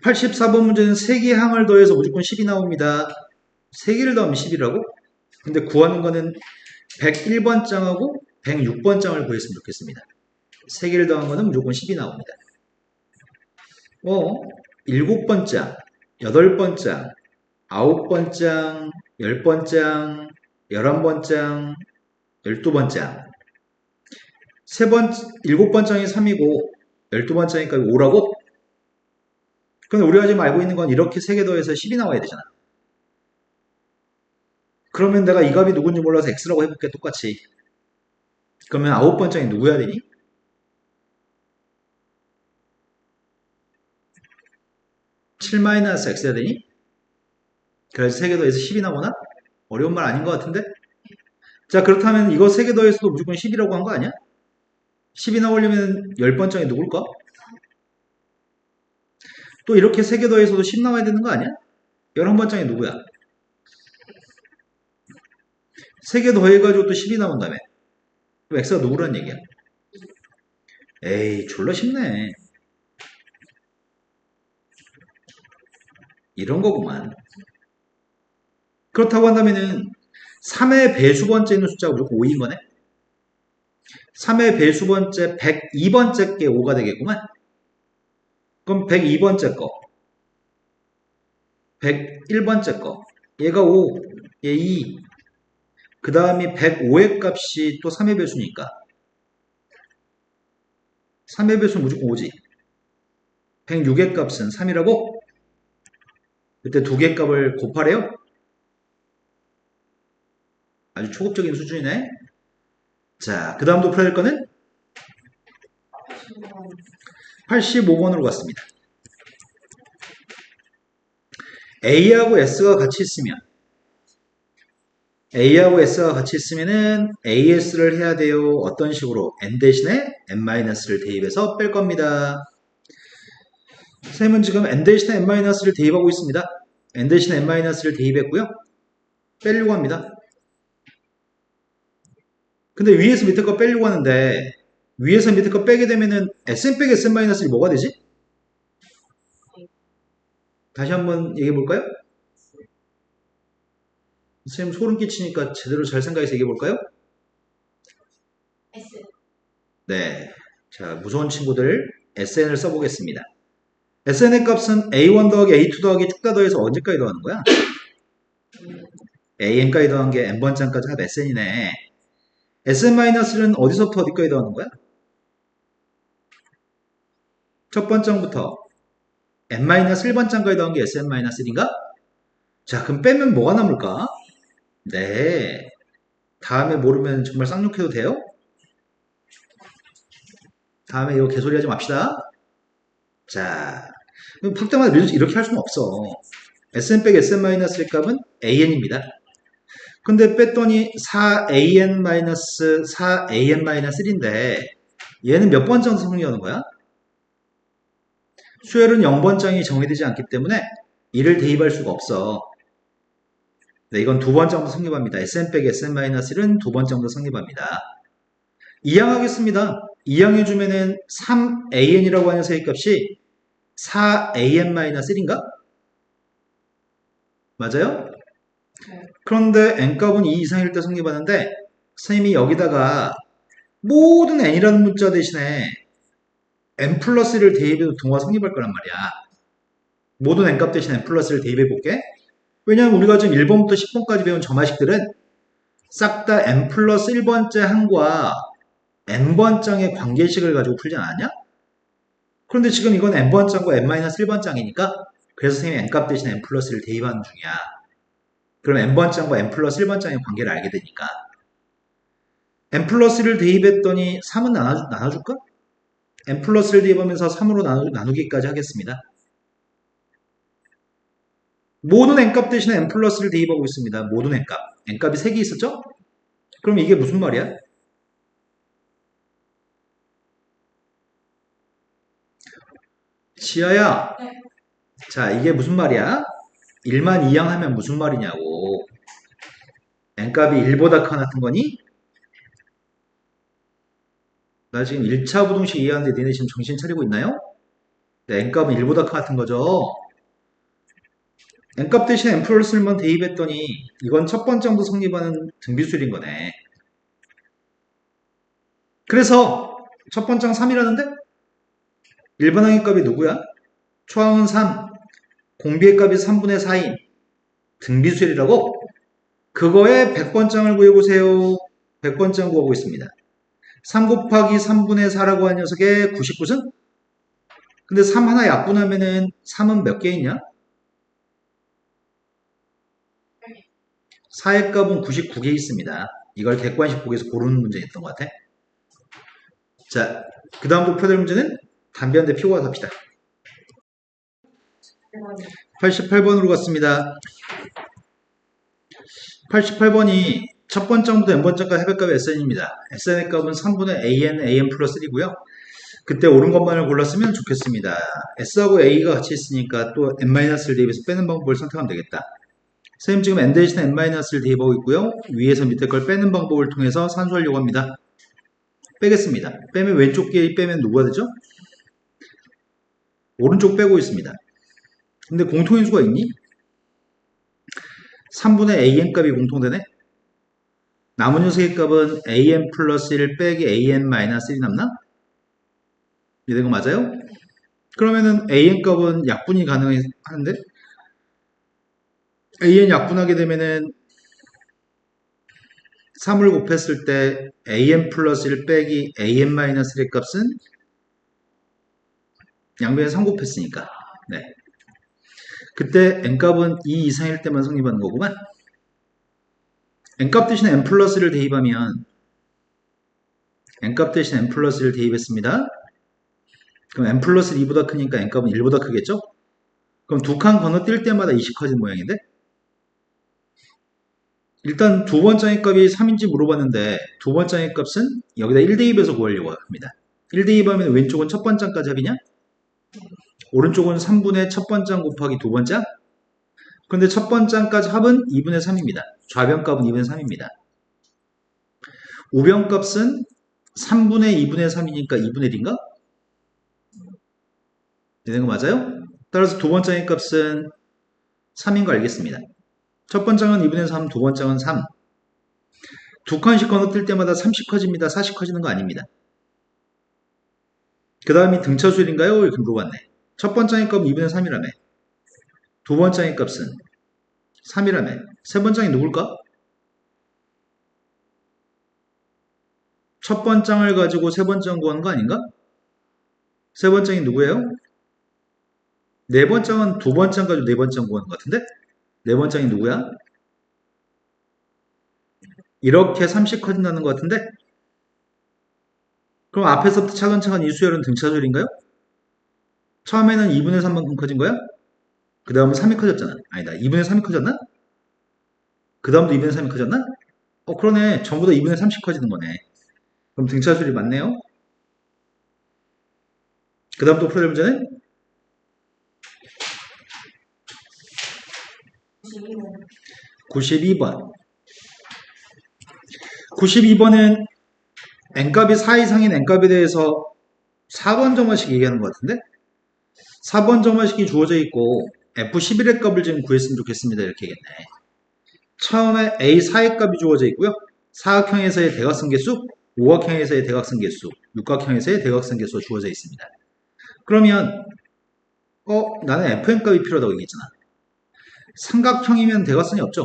84번 문제는 3개의 항을 더해서 무조건 10이 나옵니다. 3개를 더하면 10이라고? 근데 구하는 거는 101번 장하고 106번 장을 구했으면 좋겠습니다. 3개를 더한 거는 무조건 10이 나옵니다. 7번 장, 8번 장, 9번 장, 10번 장, 11번 장, 12번 장. 7번 장이 3이고 12번 장이니까 5라고? 근데 우리가 지금 알고 있는 건 이렇게 3개 더해서 10이 나와야 되잖아. 그러면 내가 이 값이 누군지 몰라서 x라고 해볼게, 똑같이. 그러면 9번 장이 누구야 되니? 7-x야 되니? 그래서 3개 더해서 10이 나오나? 어려운 말 아닌 것 같은데? 자, 그렇다면 이거 3개 더해서도 무조건 10이라고 한 거 아니야? 10이 나오려면 10번 장이 누굴까? 또 이렇게 3개 더해서도 10 나와야 되는 거 아니야? 11번 장이 누구야? 3개 더해가지고 또 10이 나온다며. 그럼 x가 누구란 얘기야? 에이, 졸라 쉽네. 이런 거구만. 그렇다고 한다면은 3의 배수번째 있는 숫자가 무조건 5인 거네? 3의 배수번째 102번째 게 5가 되겠구만. 그럼 102번째 거, 101번째 거, 얘가 5, 얘 2. 그 다음이 105의 값이 또 3의 배수니까 3의 배수는 무조건 5지. 106의 값은 3이라고? 그때 두 개 값을 곱하래요? 아주 초급적인 수준이네. 자, 그 다음도 풀어야 될 거는 85번으로 갔습니다. A하고 S가 같이 있으면은 AS를 해야 돼요. 어떤 식으로? N 대신에 N-를 대입해서 뺄 겁니다. 쌤은 지금 N 대신에 N-를 대입하고 있습니다. N 대신에 N-를 대입했고요. 빼려고 합니다. 근데 위에서 밑에 거 빼려고 하는데 위에서 밑에 거 빼게 되면은 Sn 빼기 Sn-1이 뭐가 되지? 다시 한번 얘기해 볼까요? 선생님 소름 끼치니까 제대로 잘 생각해서 얘기해 볼까요? S. 네. 자, 무서운 친구들 SN을 써보겠습니다. SN의 값은 A1 더하기 A2 더하기 쭉 다 더해서 언제까지 더하는 거야? AN까지 더한 게 N번째까지 합 SN이네. SN-는 어디서부터 어디까지 더하는 거야? 첫 번째부터 N-1번째까지 더한 게 SN-1인가? 자, 그럼 빼면 뭐가 남을까? 네. 다음에 모르면 정말 쌍욕해도 돼요? 다음에 이거 개소리 하지 맙시다. 자, 풀 때마다 이렇게 할 수는 없어. Sn 빼기 Sn-의 값은 AN입니다. 근데 뺐더니 4an-4an-1인데 얘는 몇 번째 성립하는 거야? 수열은 0번장이 정의되지 않기 때문에 이를 대입할 수가 없어. 네, 이건 두 번째부터 성립합니다. sn 빼기 sn-1은 두 번째부터 성립합니다. 이항하겠습니다. 이항해주면은 3an이라고 하는 세입값이 4an-1인가? 맞아요? 네. 그런데 n값은 2 이상일 때 성립하는데 선생님이 여기다가 모든 n이라는 문자 대신에 n 플러스 1을 대입해도 동화 성립할 거란 말이야. 모든 n값 대신 n 플러스 1을 대입해 볼게. 왜냐하면 우리가 지금 1번부터 10번까지 배운 점화식들은 싹 다 n 플러스 1번째 항과 n번장의 관계식을 가지고 풀지 않았냐? 그런데 지금 이건 n번장과 n-1번장이니까 그래서 선생님이 n값 대신 n 플러스 1을 대입하는 중이야. 그럼 n번장과 n 플러스 1번장의 관계를 알게 되니까 n 플러스 1을 대입했더니 3은 나눠줄까? n 플러스 1 대입하면서 3으로 나누기까지 하겠습니다. 모든 n값 대신에 n 플러스 1을 대입하고 있습니다. 모든 n값. n값이 3개 있었죠? 그럼 이게 무슨 말이야? 지아야. 네. 자, 이게 무슨 말이야? 1만 이항하면 무슨 말이냐고. n값이 1보다 커 같은 거니? 나 지금 1차 부동식 이해하는데 니네 지금 정신 차리고 있나요? 네, n값은 1보다 커 같은 거죠. n값 대신 n 플러스 1만 대입했더니 이건 첫 번째부터 성립하는 등비수열인 거네. 그래서 첫 번째 3이라는데 일반항의 값이 누구야? 초항은 3, 공비의 값이 3분의 4인 등비수열이라고? 그거에 100번장을 구해보세요. 100번장 구하고 있습니다. 3 곱하기 3분의 4라고 한 녀석의 99승? 근데 3 하나 약분하면은 3은 몇 개 있냐? 4의 값은 99개 있습니다. 이걸 객관식 보기에서 고르는 문제였던 것 같아. 자, 그 다음 도표될 문제는 담배한대 피고 가서 합시다. 88번으로 갔습니다. 88번이 첫 번째부터 n번째까지 해백값이 sn입니다. sn의 값은 3분의 an 플러스 1이고요. 그때 옳은 것만을 골랐으면 좋겠습니다. s하고 a가 같이 있으니까 또 n-를 대입해서 빼는 방법을 선택하면 되겠다. 선생님 지금 n 대신에 n-를 대입하고 있고요. 위에서 밑에 걸 빼는 방법을 통해서 산수하려고 합니다. 빼겠습니다. 빼면 왼쪽 게 빼면 누가 되죠? 오른쪽 빼고 있습니다. 근데 공통인수가 있니? 3분의 an 값이 공통되네? 남은 녀석의 값은 an 플러스 1 빼기 an 마이너스 1이 남나? 이런 거 맞아요? 그러면은 an 값은 약분이 가능한데? an 약분하게 되면은 3을 곱했을 때 an 플러스 1 빼기 an 마이너스 1의 값은 양변에 3 곱했으니까. 네. 그때 n값은 2 이상일 때만 성립하는 거구만. n값 대신에 n 플러스 1을 대입하면 n값 대신 n 플러스 1을 대입했습니다. 그럼 n 플러스 2보다 크니까 n값은 1보다 크겠죠? 그럼 두 칸 건너뛸 때마다 20 커진 모양인데? 일단 두 번째 값이 3인지 물어봤는데 두 번째 값은 여기다 1 대입해서 구하려고 합니다. 1 대입하면 왼쪽은 첫 번째까지 합이냐? 오른쪽은 3분의 첫 번째 곱하기 두 번째? 근데 첫 번째까지 합은 2분의 3입니다. 좌변값은 2분의 3입니다. 우변값은 3분의 2분의 3이니까 2분의 1인가? 되는 거 맞아요? 따라서 두 번째 값은 3인 거 알겠습니다. 첫 번째는 2분의 3, 두 번째는 3. 두 칸씩 건너뛸 때마다 30 커집니다. 40 커지는 거 아닙니다. 그 다음이 등차수열인가요? 이렇게 물어봤네. 첫 번째 값은 2분의 3이라며. 두 번째 값은 3이라며. 세 번째는 누굴까? 첫 번째를 가지고 세 번째 구하는 거 아닌가? 세 번째는 누구예요? 네 번째는 두 번째 가지고 네 번째 구하는 것 같은데? 네 번째는 누구야? 이렇게 30 커진다는 것 같은데? 그럼 앞에서부터 차근차근 이 수열은 등차수열인가요? 처음에는 2분의 3만큼 커진 거야? 그 다음은 3이 커졌잖아. 아니다. 2분의 3이 커졌나? 그 다음도 2분의 3이 커졌나? 그러네. 전부 다 2분의 3씩 커지는 거네. 그럼 등차수열이 맞네요. 그 다음 또 풀어낼 문제는 92번. 92번은 n값이 4 이상인 n값에 대해서 4번 점화식 얘기하는 것 같은데? 4번 점화식이 주어져 있고 F11의 값을 지금 구했으면 좋겠습니다. 이렇게 얘기했네. 처음에 A4의 값이 주어져 있고요. 사각형에서의 대각선 개수, 오각형에서의 대각선 개수, 육각형에서의 대각선 개수가 주어져 있습니다. 그러면 나는 fn 값이 필요하다고 얘기했잖아. 삼각형이면 대각선이 없죠?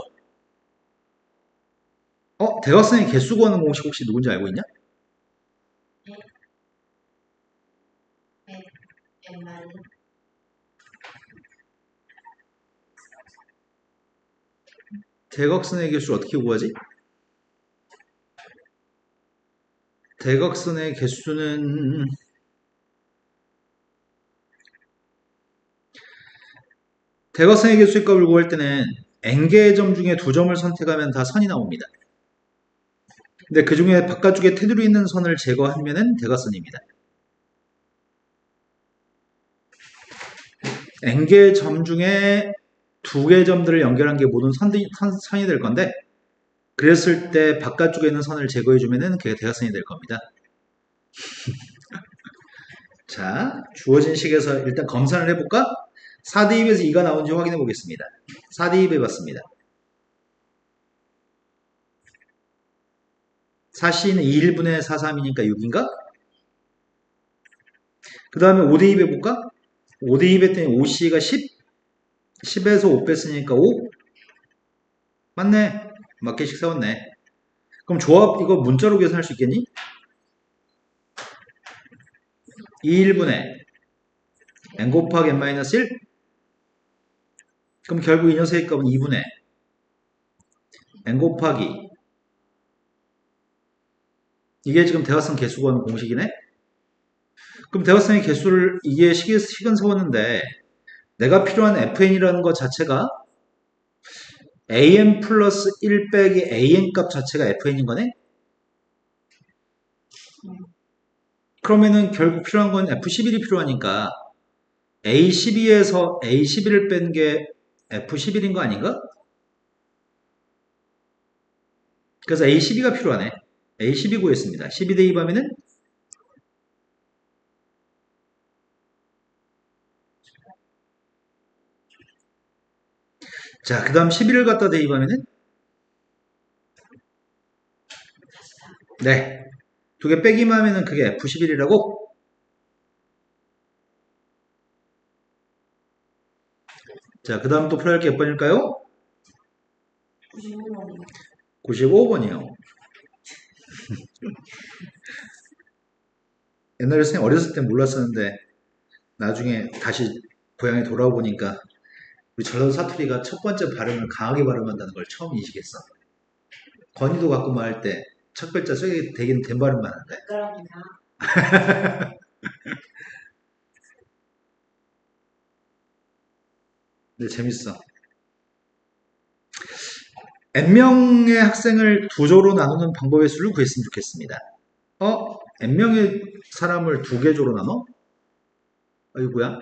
대각선의 개수 구하는 공식 혹시 누군지 알고 있냐? 대각선의 개수를 어떻게 구하지? 대각선의 개수는 대각선의 개수의 값을 구할 때는 n개의 점 중에 2점을 선택하면 다 선이 나옵니다. 근데 그 중에 바깥쪽에 테두리 있는 선을 제거하면 대각선입니다. n개의 점 중에 2개의 점들을 연결한 게 모든 선이 될 건데 그랬을 때 바깥쪽에 있는 선을 제거해주면 그게 대각선이 될 겁니다. 자, 주어진 식에서 일단 검산을 해볼까? 4대입에서 2가 나온지 확인해 보겠습니다. 4대입 해봤습니다. 4C는 2,1분의 4,3이니까 6인가? 그 다음에 5대입 해볼까? 5대입 했더니 5C가 10? 10에서 5 뺐으니까 5? 맞네. 맞게씩 세웠네. 그럼 조합 이거 문자로 계산할 수 있겠니? 2,1분의 n 곱하기 n-1? 그럼 결국 이 녀석의 값은 2분의 n 곱하기 이게 지금 대각선 개수 구하는 공식이네? 그럼 대각선의 개수를 이게 식은 세웠는데 내가 필요한 fn이라는 것 자체가 an 플러스 1 빼기 an 값 자체가 fn인 거네? 그러면은 결국 필요한 건 f11이 필요하니까 a12에서 a11을 뺀 게 f11인 거 아닌가? 그래서 a12가 필요하네. a12 구했습니다. 12 대입하면은 자, 그 다음 11을 갖다 대입하면은 네. 2개 빼기만 하면은 그게 F11이라고? 자, 그 다음 또 풀어야 할 게 몇 번일까요? 95번이요. 옛날에 선생님 어렸을 때 몰랐었는데 나중에 다시 고향에 돌아오보니까 우리 전라도 사투리가 첫 번째 발음을 강하게 발음한다는 걸 처음 인식했어. 건의도 갖고 말할 때 첫 글자 쐐기 되긴 된 발음만 한데. 근데 재밌어. n명의 학생을 2조로 나누는 방법의 수를 구했으면 좋겠습니다. n명의 사람을 2개 조로 나눠? 아이고야.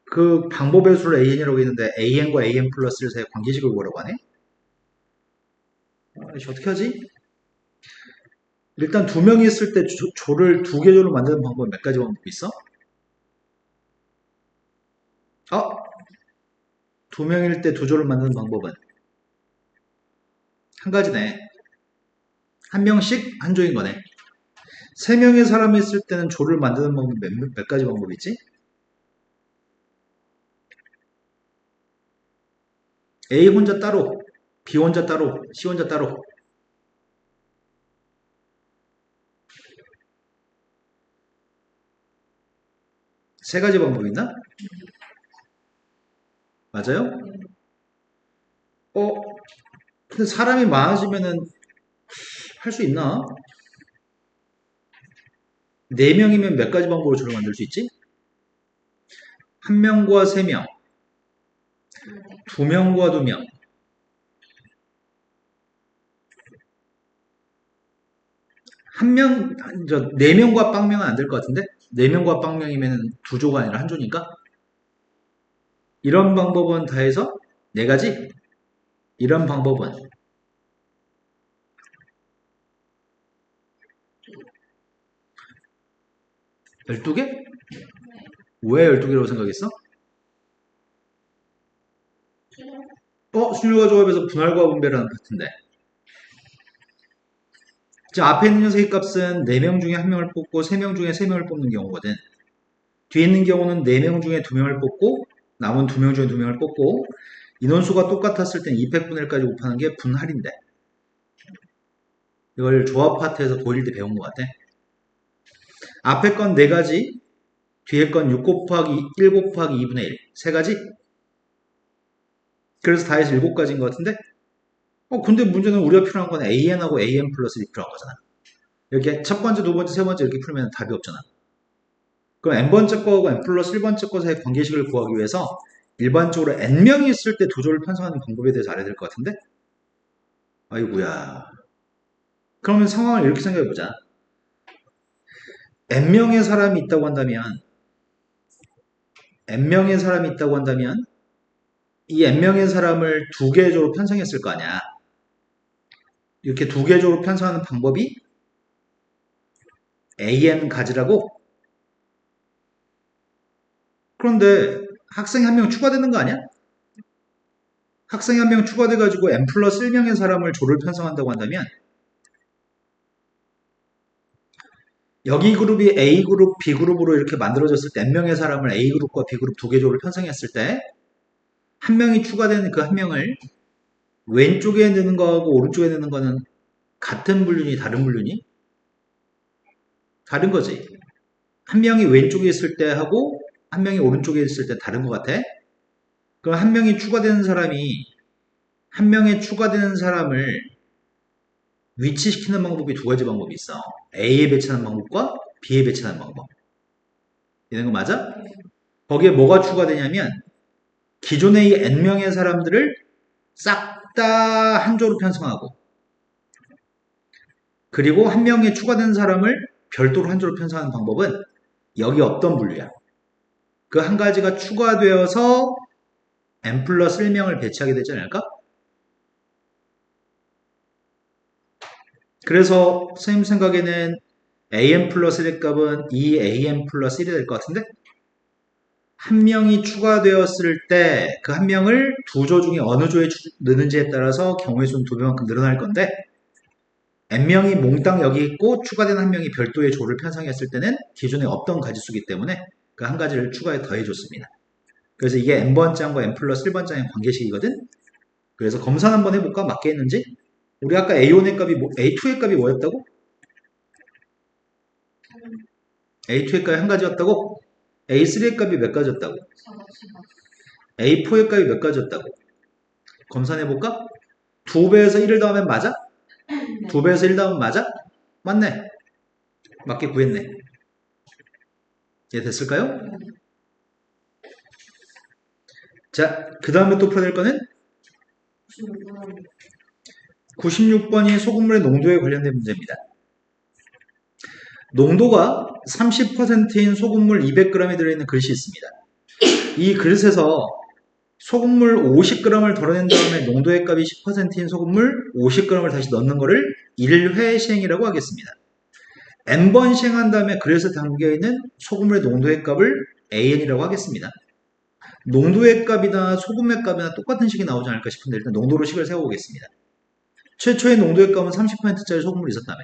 그 방법의 수를 an이라고 했는데 an과 an 플러스를 사이 관계식을 구하라고 하네? 어떻게 하지? 일단 2명이 있을 때 조를 2개 조로 만드는 방법은 몇 가지 방법이 있어? 2명일 때 2조를 만드는 방법은 한 가지네. 한 명씩 한 조인 거네. 3명의 사람이 있을 때는 조를 만드는 방법은 몇 가지 방법이 있지? A 혼자 따로, B 혼자 따로, C 혼자 따로. 세 가지 방법이 있나? 맞아요? 근데 사람이 많아지면은 할 수 있나? 4명이면 몇 가지 방법으로 조를 만들 수 있지? 1명과 3명, 2명과 2명, 네 명과 빵명은 안 될 것 같은데? 네 명과 빵명이면 두 조가 아니라 한 조니까? 이런 방법은 다 해서 네 가지? 이런 방법은 12개? 왜 12개라고 생각했어? 순열과 조합에서 분할과 분배라는 파트인데. 자, 앞에 있는 녀석의 값은 4명 중에 1명을 뽑고 3명 중에 3명을 뽑는 경우거든. 뒤에 있는 경우는 4명 중에 2명을 뽑고 남은 2명 중에 2명을 뽑고 인원수가 똑같았을 땐 200분의 1까지 곱하는 게 분할인데. 이걸 조합 파트에서 보일 때 배운 것 같아. 앞에 건 4가지, 뒤에 건 6 곱하기 1 곱하기 2분의 1. 3가지? 그래서 다 해서 7가지인 것 같은데? 근데 문제는 우리가 필요한 건 AN하고 AN 플러스 1이 필요한 거잖아. 이렇게 첫 번째, 두 번째, 세 번째 이렇게 풀면 답이 없잖아. 그럼 n번째 거하고 n 플러스 1번째 거 사이의 관계식을 구하기 위해서 일반적으로 n명이 있을 때 도조를 편성하는 방법에 대해서 알아야 될 것 같은데? 아이고야. 그러면 상황을 이렇게 생각해보자. n명의 사람이 있다고 한다면 이 n명의 사람을 2개의 조로 편성했을 거 아니야. 이렇게 2개의 조로 편성하는 방법이 an 가지라고? 그런데 학생이 한 명 추가되는 거 아니야? 학생이 한 명 추가돼가지고 n 플러스 1명의 사람을 조를 편성한다고 한다면 여기 그룹이 A그룹, B그룹으로 이렇게 만들어졌을 때 n명의 사람을 A그룹과 B그룹 2개 조를 편성했을 때 한 명이 추가되는 그 한 명을 왼쪽에 넣는 거하고 오른쪽에 넣는 거는 같은 분류니 다른 분류니? 다른 거지. 한 명이 왼쪽에 있을 때 하고 한 명이 오른쪽에 있을 때 다른 것 같아? 그럼 한 명이 추가되는 사람이 한 명에 추가되는 사람을 위치시키는 방법이 2가지 방법이 있어. A에 배치하는 방법과 B에 배치하는 방법. 이런 거 맞아? 거기에 뭐가 추가되냐면 기존의 이 n명의 사람들을 싹 다 한 조로 편성하고 그리고 한 명에 추가된 사람을 별도로 한 조로 편성하는 방법은 여기 없던 분류야. 그 한 가지가 추가되어서 n 플러스 1명을 배치하게 되지 않을까? 그래서 선생님 생각에는 an 플러스 1의 값은 2an 플러스 1이 될 것 같은데? 한 명이 추가되었을 때 그 한 명을 두 조 중에 어느 조에 넣는지에 따라서 경우의 수는 2배만큼 늘어날 건데 n명이 몽땅 여기 있고 추가된 한 명이 별도의 조를 편성했을 때는 기존에 없던 가지수기 때문에 그 한 가지를 추가해 더해줬습니다. 그래서 이게 n번장과 n 플러스 1번장의 관계식이거든? 그래서 검사 한번 해볼까? 맞게 했는지? 우리 아까 A1의 값이 A2의 값이 뭐였다고? A2의 값이 한 가지였다고? A3의 값이 몇 가지였다고? A4의 값이 몇 가지였다고? 검사해볼까? 2배에서 1을 더하면 맞아? 2배에서 1 더하면 맞아? 맞네. 맞게 구했네. 이해 됐을까요? 자, 그 다음에 또 풀어야 될 거는 96번이 소금물의 농도에 관련된 문제입니다. 농도가 30%인 소금물 200g이 들어있는 그릇이 있습니다. 이 그릇에서 소금물 50g을 덜어낸 다음에 농도의 값이 10%인 소금물 50g을 다시 넣는 거를 1회 시행이라고 하겠습니다. n번 시행한 다음에 그릇에 담겨있는 소금물의 농도의 값을 AN이라고 하겠습니다. 농도의 값이나 소금의 값이나 똑같은 식이 나오지 않을까 싶은데 일단 농도로 식을 세워보겠습니다. 최초의 농도의 값은 30%짜리 소금물이 있었다며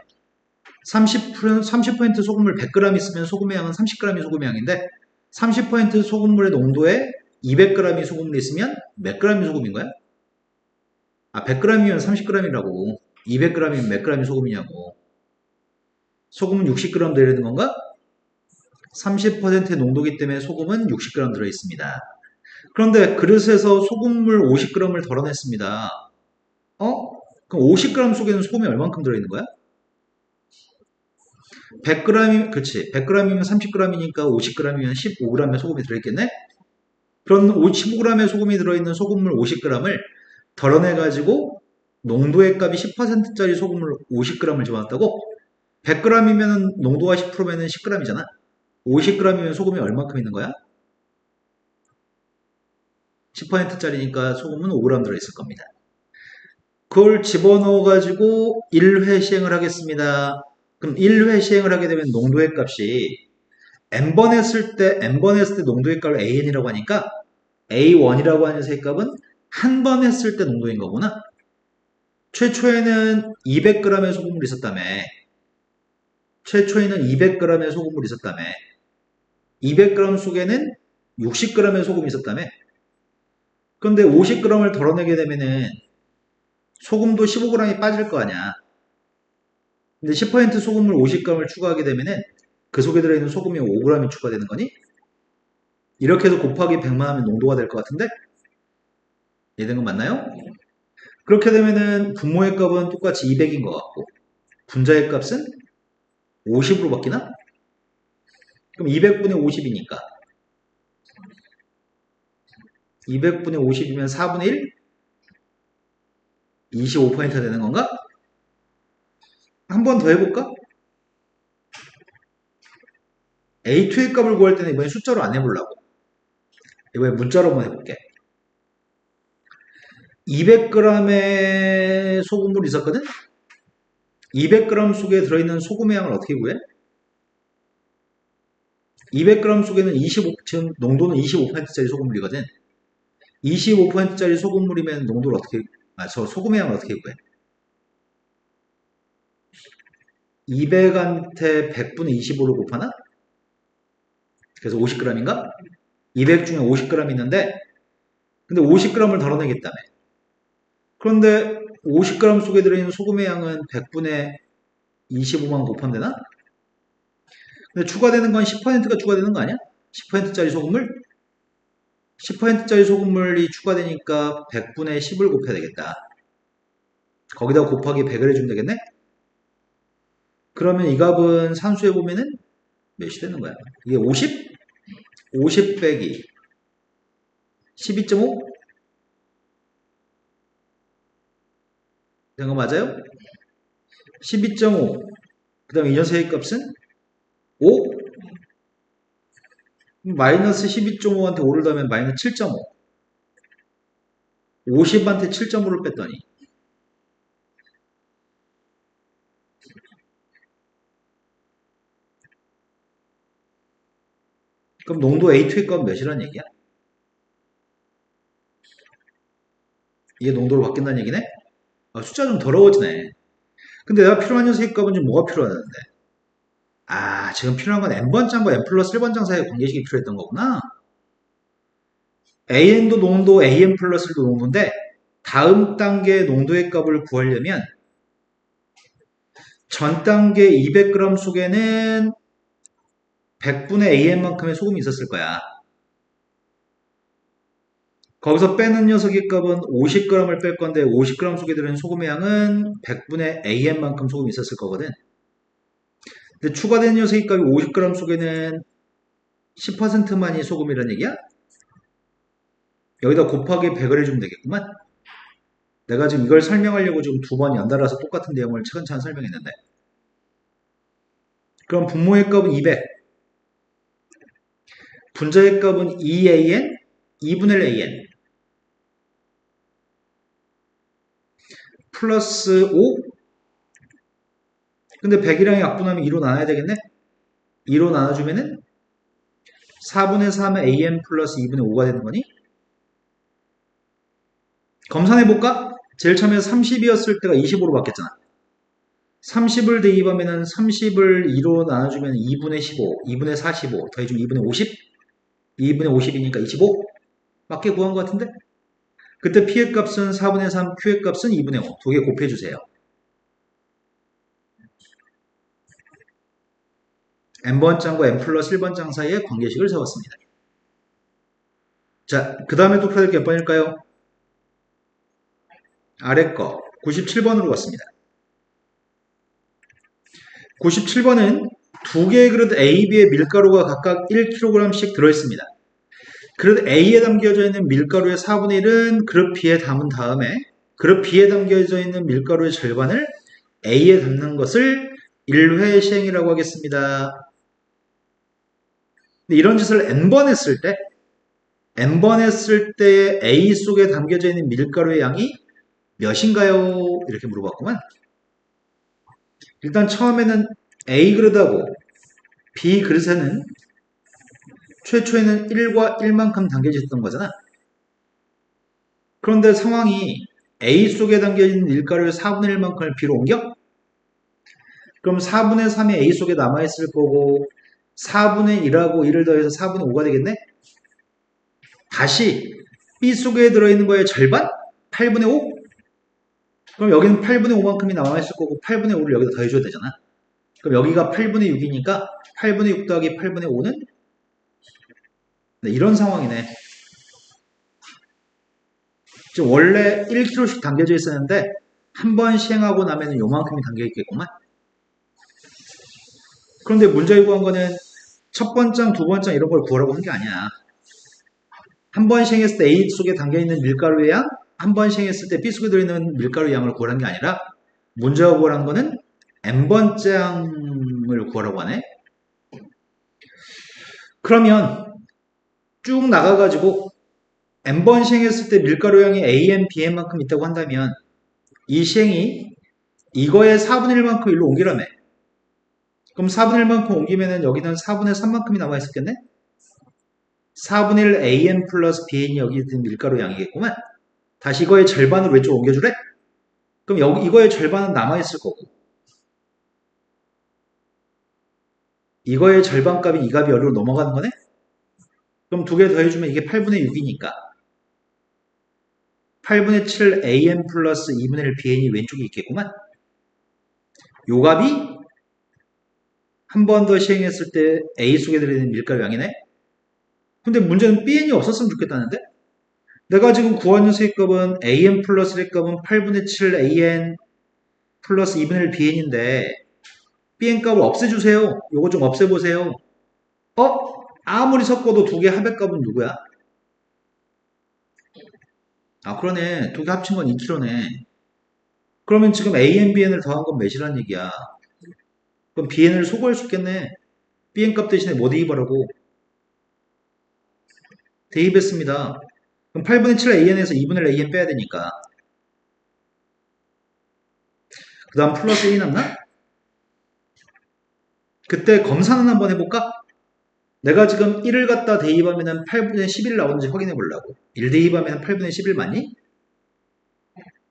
30% 소금물 100g 있으면 소금의 양은 30g이 소금의 양인데 30% 소금물의 농도에 200g이 소금물이 있으면 몇 g이 소금인 거야? 100g이면 30g이라고 200g이면 몇 g이 소금이냐고 소금은 60g 들어있는 건가? 30%의 농도기 때문에 소금은 60g 들어있습니다. 그런데 그릇에서 소금물 50g을 덜어냈습니다. 그럼 50g 속에는 소금이 얼만큼 들어있는 거야? 100g, 그치. 100g이면 30g이니까 50g이면 15g의 소금이 들어있겠네? 그런 15g의 소금이 들어있는 소금물 50g을 덜어내가지고 농도의 값이 10%짜리 소금물 50g을 집어넣었다고? 100g이면 농도가 10%면 10g이잖아. 50g이면 소금이 얼마큼 있는 거야? 10%짜리니까 소금은 5g 들어있을 겁니다. 그걸 집어넣어가지고 1회 시행을 하겠습니다. 그럼 1회 시행을 하게 되면 농도의 값이 n번 했을 때 농도의 값을 AN이라고 하니까 A1이라고 하는 녀석의 값은 한 번 했을 때 농도인 거구나. 최초에는 200g의 소금물이 있었다며. 200g 속에는 60g의 소금이 있었다며. 그런데 50g을 덜어내게 되면은 소금도 15g이 빠질 거 아니야. 근데 10% 소금물 50g을 추가하게 되면은 그 속에 들어있는 소금이 5g이 추가되는 거니? 이렇게 해서 곱하기 100만 하면 농도가 될 것 같은데? 이해된 건 맞나요? 그렇게 되면은 분모의 값은 똑같이 200인 것 같고 분자의 값은 50으로 바뀌나? 그럼 200분의 50이니까 200분의 50이면 4분의 1? 25%가 되는 건가? 한 번 더 해볼까? A2의 값을 구할 때는 이번에 숫자로 안 해보려고. 이번에 문자로 한번 해볼게. 200g의 소금물이 있었거든? 200g 속에 들어있는 소금의 양을 어떻게 구해? 200g 속에는 지금 농도는 25%짜리 소금물이거든. 25%짜리 소금물이면 농도를 저 소금의 양을 어떻게 구해? 200한테 100분의 25를 곱하나? 그래서 50g인가? 200 중에 50g 있는데, 근데 50g을 덜어내겠다며. 그런데 50g 속에 들어있는 소금의 양은 100분의 25만 곱하면 되나? 근데 추가되는 건 10%가 추가되는 거 아니야? 10%짜리 소금물? 10%짜리 소금물이 추가되니까 100분의 10을 곱해야 되겠다. 거기다 곱하기 100을 해주면 되겠네? 그러면 이 값은 산수해 보면은 몇이 되는 거야? 이게 50? 50 빼기 12.5? 된 거 맞아요? 12.5. 그 다음에 이 녀석의 값은 5? 마이너스 12.5한테 5를 더하면 마이너스 7.5. 50한테 7.5를 뺐더니 그럼 농도 A2의 값은 몇이란 얘기야? 이게 농도로 바뀐다는 얘기네? 숫자 좀 더러워지네. 근데 내가 필요한 녀석의 값은 지금 뭐가 필요하는데? 지금 필요한 건 n번장과 n 플러스 1번장 사이의 관계식이 필요했던 거구나. AN도 농도, AN 플러스 1도 농도인데 다음 단계 농도의 값을 구하려면 전 단계 200g 속에는 100분의 AN만큼의 소금이 있었을 거야. 거기서 빼는 녀석의 값은 50g을 뺄 건데 50g 속에 들어있는 소금의 양은 100분의 AN만큼 소금이 있었을 거거든. 근데 추가된 녀석의 값이 50g 속에는 10%만이 소금이란 얘기야? 여기다 곱하기 100을 해주면 되겠구만. 내가 지금 이걸 설명하려고 지금 두 번 연달아서 똑같은 내용을 차근차근 설명했는데. 그럼 분모의 값은 200. 분자의 값은 2AN, 2분의 1 AN. 플러스 5. 근데 100이랑 약분하면 2로 나눠야 되겠네? 2로 나눠주면은 4분의 3의 AN 플러스 2분의 5가 되는 거니? 검산해볼까? 제일 처음에 30이었을 때가 25로 바뀌었잖아. 30을 대입하면은 30을 2로 나눠주면 2분의 15, 2분의 45, 더해주면 2분의 50? 2분의 50이니까 25? 맞게 구한 것 같은데? 그때 P의 값은 4분의 3, Q의 값은 2분의 5. 두 개 곱해주세요. n번장과 n 플러스 1번장 사이의 관계식을 세웠습니다. 자, 그 다음에 또 풀어야 될 게 몇 번일까요? 아래 거 97번으로 갔습니다. 97번은 두 개의 그릇 A, B의 밀가루가 각각 1kg씩 들어있습니다. 그릇 A에 담겨져 있는 밀가루의 4분의 1은 그릇 B에 담은 다음에 그릇 B에 담겨져 있는 밀가루의 절반을 A에 담는 것을 1회 시행이라고 하겠습니다. 근데 이런 짓을 n번 했을 때 n번 했을 때 A 속에 담겨져 있는 밀가루의 양이 몇인가요? 이렇게 물어봤구만. 일단 처음에는 A 그릇하고 B 그릇에는 최초에는 1과 1만큼 담겨져 있던 거잖아. 그런데 상황이 A 속에 담겨있는 밀가루의 4분의 1만큼을 B로 옮겨? 그럼 4분의 3이 A 속에 남아있을 거고 4분의 1하고 1을 더해서 4분의 5가 되겠네? 다시 B 속에 들어있는 거의 절반? 8분의 5? 그럼 여기는 8분의 5만큼이 남아있을 거고 8분의 5를 여기다 더해줘야 되잖아. 그럼 여기가 8분의 6이니까 8분의 6 더하기 8분의 5는? 네, 이런 상황이네. 지금 원래 1kg씩 담겨져 있었는데 한 번 시행하고 나면 요만큼이 담겨 있겠구만. 그런데 문제 구한 거는 첫 번장, 두 번장 이런 걸 구하라고 한 게 아니야. 한 번 시행했을 때 A 속에 담겨있는 밀가루의 양, 한 번 시행했을 때 B 속에 들어있는 밀가루의 양을 구하라는 게 아니라 문제가 구하라는 거는 n번째 양을 구하라고 하네. 그러면 쭉 나가가지고 n번 시행했을 때 밀가루 양이 AN, BN만큼 있다고 한다면 이 시행이 이거의 4분의 1만큼 일로 옮기라며. 그럼 4분의 1만큼 옮기면은 여기는 4분의 3만큼이 남아있었겠네? 4분의 1 AN 플러스 BN이 여기 든 밀가루 양이겠구만. 다시 이거의 절반을 왼쪽 옮겨주래? 그럼 여기 이거의 절반은 남아있을 거고 이거의 절반 값이 이 값이 여기로 넘어가는 거네? 그럼 두 개 더해주면 이게 8분의 6이니까 8분의 7 AN 플러스 2분의 1 BN이 왼쪽에 있겠구만. 요 값이 한 번 더 시행했을 때 A 속에 들어있는 밀가루 양이네? 근데 문제는 BN이 없었으면 좋겠다는데? 내가 지금 구한 녀석의 값은 AN 플러스 1의 값은 8분의 7 AN 플러스 2분의 1 BN인데 BN 값을 없애주세요. 요거 좀 없애보세요. 아무리 섞어도 두 개 합의 값은 누구야? 아 그러네. 두 개 합친 건 2kg네. 그러면 지금 AN, BN을 더한 건 몇이란 얘기야? 그럼 BN을 소거할 수 있겠네. BN 값 대신에 뭐 대입하라고? 대입했습니다. 그럼 8분의 7 AN에서 2분의 1 AN 빼야 되니까. 그 다음 플러스 1이 남나? 그때 검사는 한번 해볼까? 내가 지금 1을 갖다 대입하면 8분의 11 나오는지 확인해 보려고. 1 대입하면 8분의 11 맞니?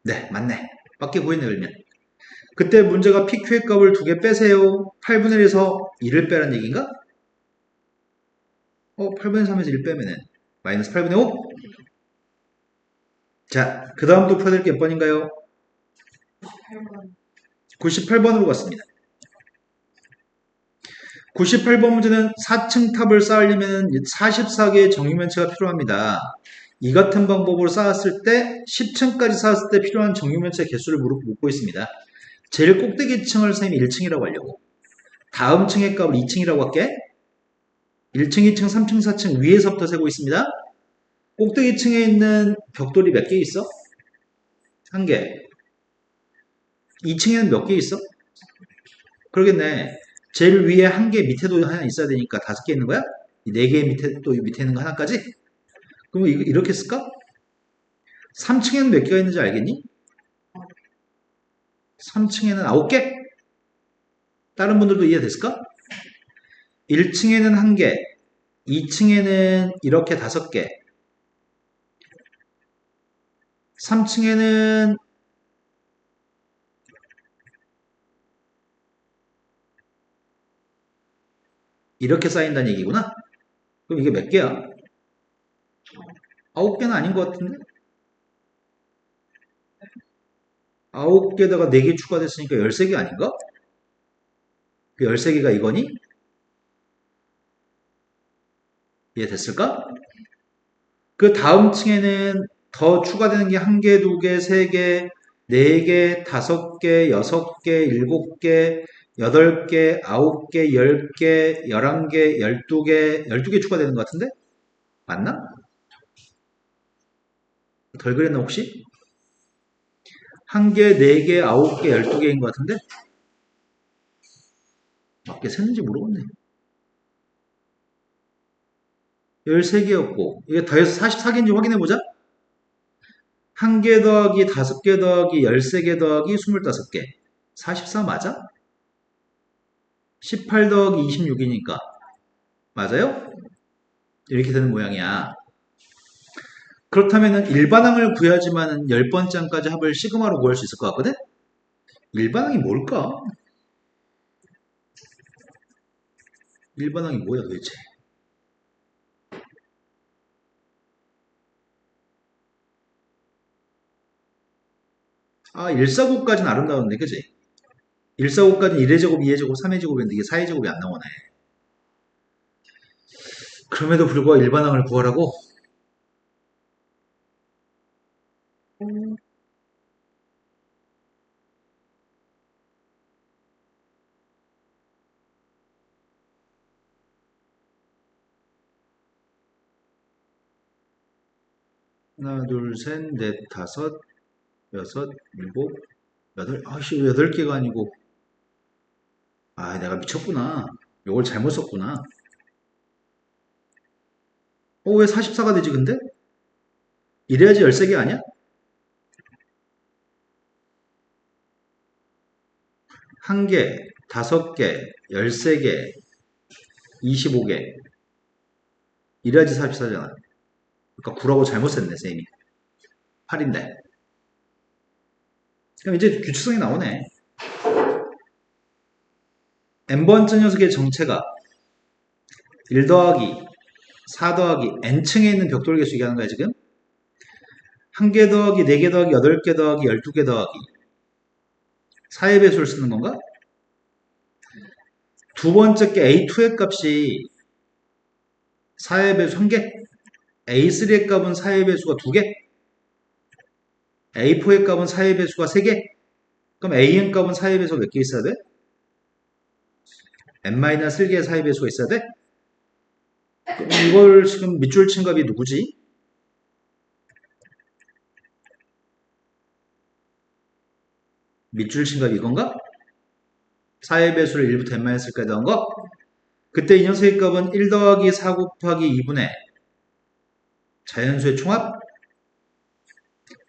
네, 맞네. 밖에 보이네, 그러면. 그때 문제가 PQ의 값을 두 개 빼세요. 8분의 1에서 1을 빼란 얘기인가? 8분의 3에서 1 빼면은 마이너스 8분의 5? 자, 그 다음 또 풀어드릴 게 몇 번인가요? 8번. 98번으로 갔습니다. 98번 문제는 4층 탑을 쌓으려면 44개의 정육면체가 필요합니다. 이 같은 방법으로 쌓았을 때 10층까지 쌓았을 때 필요한 정육면체 개수를 묻고 있습니다. 제일 꼭대기 층을 선생님이 1층이라고 하려고. 다음 층의 값을 2층이라고 할게. 1층, 2층, 3층, 4층 위에서부터 세고 있습니다. 꼭대기 층에 있는 벽돌이 몇 개 있어? 한 개. 2층에는 몇 개 있어? 그러겠네. 제일 위에 한 개 밑에도 하나 있어야 되니까 5개 있는 거야? 네 개 밑에 또 밑에 있는 거 하나까지? 그럼 이렇게 쓸까? 3층에는 몇 개가 있는지 알겠니? 3층에는 9개? 다른 분들도 이해됐을까? 1층에는 1개, 2층에는 이렇게 5개, 3층에는 이렇게 쌓인다는 얘기구나? 그럼 이게 몇 개야? 9개는 아닌 것 같은데? 9개다가 4개 추가됐으니까 13개 아닌가? 그 13개가 이거니? 이해됐을까? 그 다음 층에는 더 추가되는 게 1개, 2개, 3개, 4개, 5개, 6개, 7개, 8개, 9개, 10개, 11개, 12개, 12개 추가되는 것 같은데? 맞나? 덜 그랬나 혹시? 1개, 4개, 9개, 12개인 것 같은데? 맞게 샜는지 모르겠네. 13개였고 이게 더해서 44개인지 확인해보자. 1개 더하기 5개 더하기 13개 더하기 25개 44 맞아? 18 더하기 26이니까 맞아요? 이렇게 되는 모양이야. 그렇다면 일반항을 구해야지만 10번째 항까지 합을 시그마로 구할 수 있을 것 같거든? 일반항이 뭘까? 일반항이 뭐야 도대체? 아, 149까지는 아름다웠는데, 그지? 149까지는 1의 제곱, 2의 제곱, 3의 제곱인데 이게 4의 제곱이 안 나오네. 그럼에도 불구하고 일반항을 구하라고? 하나, 둘, 셋, 넷, 다섯, 여섯, 일곱, 여덟, 아씨, 8개가 아니고. 아, 내가 미쳤구나. 이걸 잘못 썼구나. 왜 44가 되지, 근데? 이래야지 13개 아니야? 1개, 5개, 13개, 25개. 이래야지 44잖아. 그러니까 9라고 잘못 썼네, 쌤이. 8인데. 그럼 이제 규칙성이 나오네. n번째 녀석의 정체가 1 더하기 4 더하기 n층에 있는 벽돌 개수 얘기하는 거야, 지금? 1개 더하기 4개 더하기 8개 더하기 12개 더하기 4의 배수를 쓰는 건가? 두 번째 게 A2의 값이 4의 배수 1개, A3의 값은 4의 배수가 2개, A4의 값은 4의 배수가 3개. 그럼 AN 값은 4의 배수가 몇 개 있어야 돼? N-1개의 4의 배수가 있어야 돼? 그럼 이걸 지금 밑줄 친 값이 누구지? 밑줄 친 값이 이건가? 4의 배수를 1부터 N-1까지 넣은 거? 그때 이 녀석의 값은 1 더하기 4 곱하기 2분의 자연수의 총합?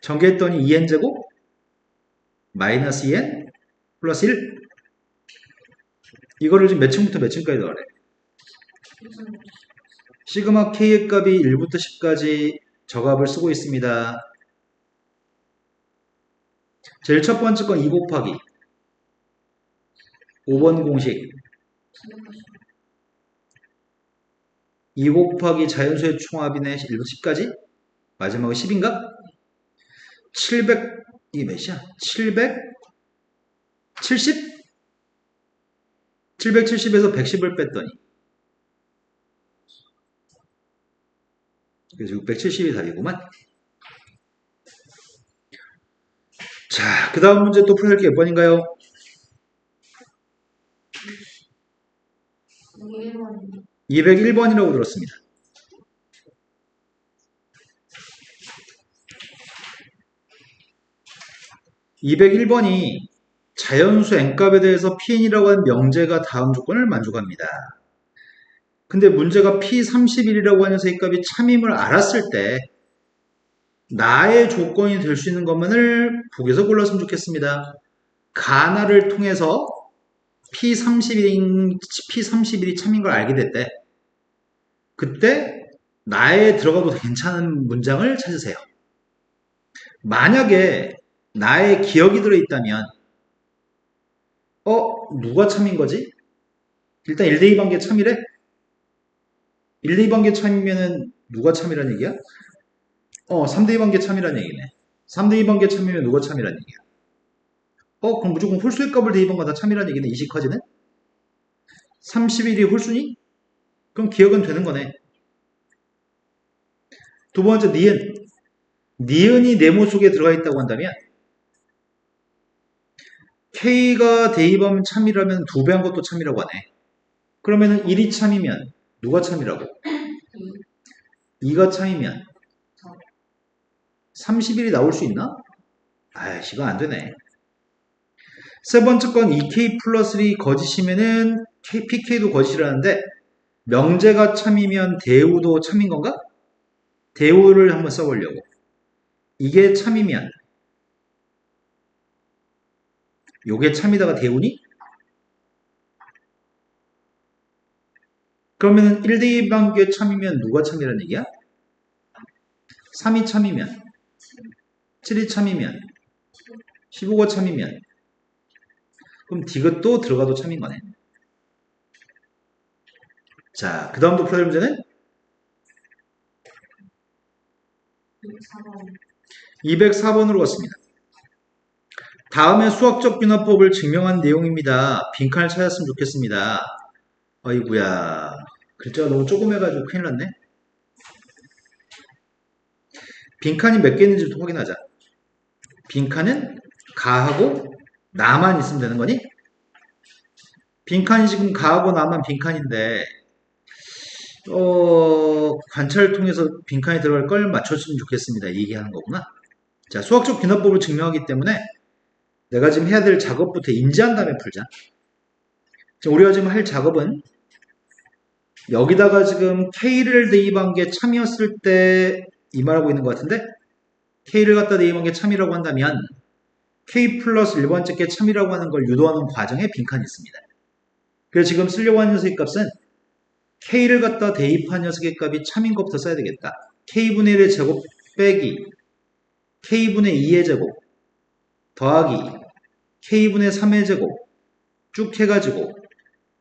전개했더니 2n제곱 마이너스 2n 플러스 1. 이거를 지금 몇 층부터 몇 층까지 넣으래? 시그마 k의 값이 1부터 10까지 저 값을 쓰고 있습니다. 제일 첫 번째 건 2 곱하기 5번 공식 2 곱하기 자연수의 총합이네 1부터 10까지 마지막은 10인가? 700 이게 몇이야? 770? 770에서 110을 뺐더니 그래서 670이 답이구만. 자, 그 다음 문제 또 풀어야 할 게 몇 번인가요? 201번이라고 들었습니다. (201번이) 자연수 n값에 대해서 Pn이라고 하는 명제가 다음 조건을 만족합니다. 근데 문제가 P31이라고 하는 녀석의 값이 참임을 알았을 때 나의 조건이 될 수 있는 것만을 보기에서 골랐으면 좋겠습니다. 가나를 통해서 P31이 참인 걸 알게 됐대. 그때 나에 들어가도 괜찮은 문장을 찾으세요. 만약에 나의 기억이 들어있다면 누가 참인 거지? 일단 1대2 관계 참이래? 1대2 관계 참이면은 누가 참이란 얘기야? 3대2 관계 참이란 얘기네. 3대2 관계 참이면 누가 참이란 얘기야? 그럼 무조건 홀수의 값을 대입한 거 다 참이란 얘기네. 이식 커지네? 31이 홀수니? 그럼 기억은 되는 거네. 두 번째, 니은. 니은이 네모 속에 들어가 있다고 한다면 K가 대입하면 참이라면 2배 한 것도 참이라고 하네. 그러면은 1이 참이면 누가 참이라고? 2가 참이면 31이 나올 수 있나? 아이씨, 이거 안 되네. 세 번째 건 2K 플러스 1이 거짓이면은 PK도 거짓이라는데 명제가 참이면 대우도 참인 건가? 대우를 한번 써보려고. 이게 참이면 요게 참이다가 대우니? 그러면 1대2 관계 참이면 누가 참이라는 얘기야? 3이 참이면 7이 참이면 15가 참이면 그럼 디귿도 들어가도 참인 거네. 자, 그 다음도 풀어야 될 문제는 204번으로 갔습니다. 다음에 수학적 균화법을 증명한 내용입니다. 빈칸을 찾았으면 좋겠습니다. 아이구야, 글자가 너무 조그매가지고 큰일 났네. 빈칸이 몇 개 있는지부터 확인하자. 빈칸은 가하고 나만 있으면 되는 거니? 빈칸이 지금 가하고 나만 빈칸인데 관찰을 통해서 빈칸이 들어갈 걸 맞춰주면 좋겠습니다. 얘기하는 거구나. 자, 수학적 균화법을 증명하기 때문에 내가 지금 해야 될 작업부터 인지한 다음에 풀자. 자, 우리가 지금 할 작업은 여기다가 지금 K를 대입한 게 참이었을 때 이 말하고 있는 것 같은데 K를 갖다 대입한 게 참이라고 한다면 K 플러스 1번째 게 참이라고 하는 걸 유도하는 과정에 빈칸이 있습니다. 그래서 지금 쓰려고 하는 녀석의 값은 K를 갖다 대입한 녀석의 값이 참인 것부터 써야 되겠다. K분의 1의 제곱 빼기 K분의 2의 제곱 더하기 K분의 3의 제곱 쭉 해가지고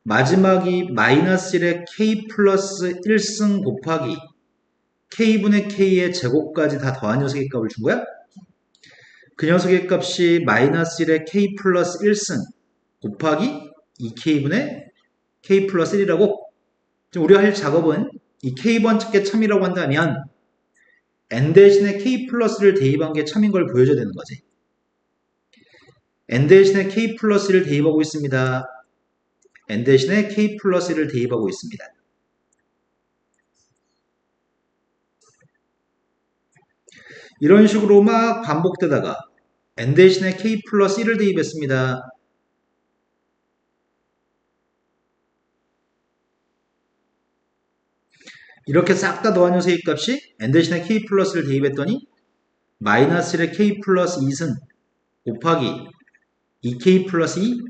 마지막이 마이너스 1의 K 플러스 1승 곱하기 K분의 K의 제곱까지 다 더한 녀석의 값을 준 거야? 그 녀석의 값이 마이너스 1의 K 플러스 1승 곱하기 2K분의 K 플러스 1이라고. 우리가 할 작업은 이 K번째 게 참이라고 한다면 N 대신에 K 플러스를 대입한 게 참인 걸 보여줘야 되는 거지. N 대신에 K 플러스를 대입하고 있습니다. N 대신에 K 플러스를 대입하고 있습니다. 이런 식으로 막 반복되다가 N 대신에 K 플러스 1을 대입했습니다. 이렇게 싹 다 더한 녀석의 값이 N 대신에 K 플러스를 대입했더니 마이너스 1의 K 플러스 2승 곱하기 2K 플러스 2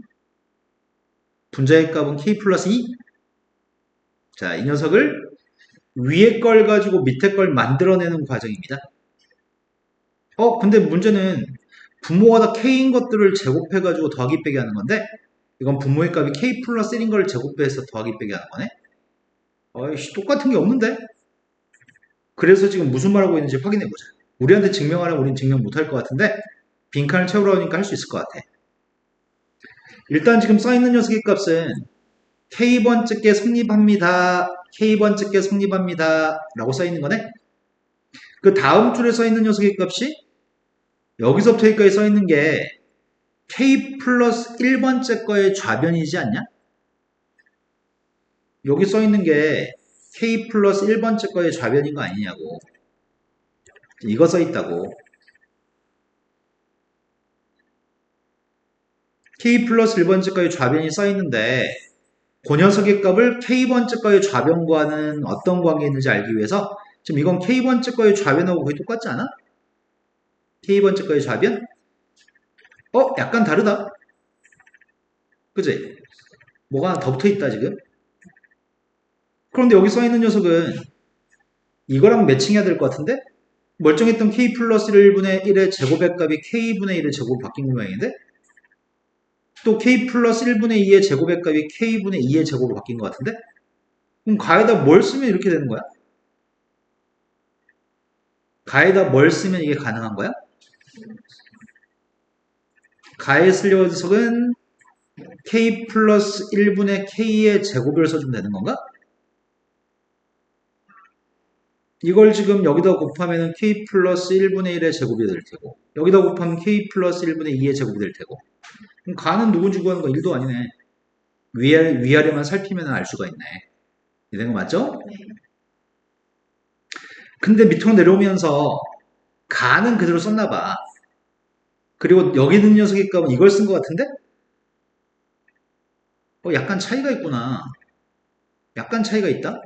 분자의 값은 K 플러스 2. 자, 이 녀석을 위에 걸 가지고 밑에 걸 만들어내는 과정입니다. 근데 문제는 분모가 다 K인 것들을 제곱해가지고 더하기 빼기 하는 건데 이건 분모의 값이 K 플러스 1인 걸 제곱해서 더하기 빼기 하는 거네. 아이씨, 똑같은 게 없는데? 그래서 지금 무슨 말하고 있는지 확인해보자. 우리한테 증명하라면 우린 증명 못할 것 같은데 빈칸을 채우라고 하니까 할 수 있을 것 같아. 일단 지금 써있는 녀석의 값은 K번째 게 성립합니다. K번째 게 성립합니다. 라고 써있는 거네. 그 다음 줄에 써있는 녀석의 값이 여기서부터 여기까지 써있는 게 K 플러스 1번째 거의 좌변이지 않냐? 여기 써있는 게 K 플러스 1번째 거의 좌변인 거 아니냐고. 이거 써있다고. K 플러스 1번째 거의 좌변이 써있는데 그 녀석의 값을 K번째 거의 좌변과는 어떤 관계에 있는지 알기 위해서 지금 이건 K번째 거의 좌변하고 거의 똑같지 않아? K번째 거의 좌변? 약간 다르다. 그치? 뭐가 하나 더 붙어있다 지금. 그런데 여기 써있는 녀석은 이거랑 매칭해야 될 것 같은데? 멀쩡했던 K 플러스 1분의 1의 제곱의 값이 K분의 1의 제곱 바뀐 모양인데? 또 K 플러스 1분의 2의 제곱의 값이 K분의 2의 제곱으로 바뀐 것 같은데? 그럼 가에다 뭘 쓰면 이렇게 되는 거야? 가에다 뭘 쓰면 이게 가능한 거야? 가에 쓸 녀석은 K 플러스 1분의 K의 제곱을 써주면 되는 건가? 이걸 지금 여기다 곱하면 K 플러스 1분의 1의 제곱이 될 테고 여기다 곱하면 K 플러스 1분의 2의 제곱이 될 테고 그럼 가는 누군지 구하는 거 1도 아니네. 위아래만 살피면 알 수가 있네. 이런 거 맞죠? 네. 근데 밑으로 내려오면서 가는 그대로 썼나 봐. 그리고 여기 있는 녀석의 값은 이걸 쓴 것 같은데? 약간 차이가 있구나. 약간 차이가 있다?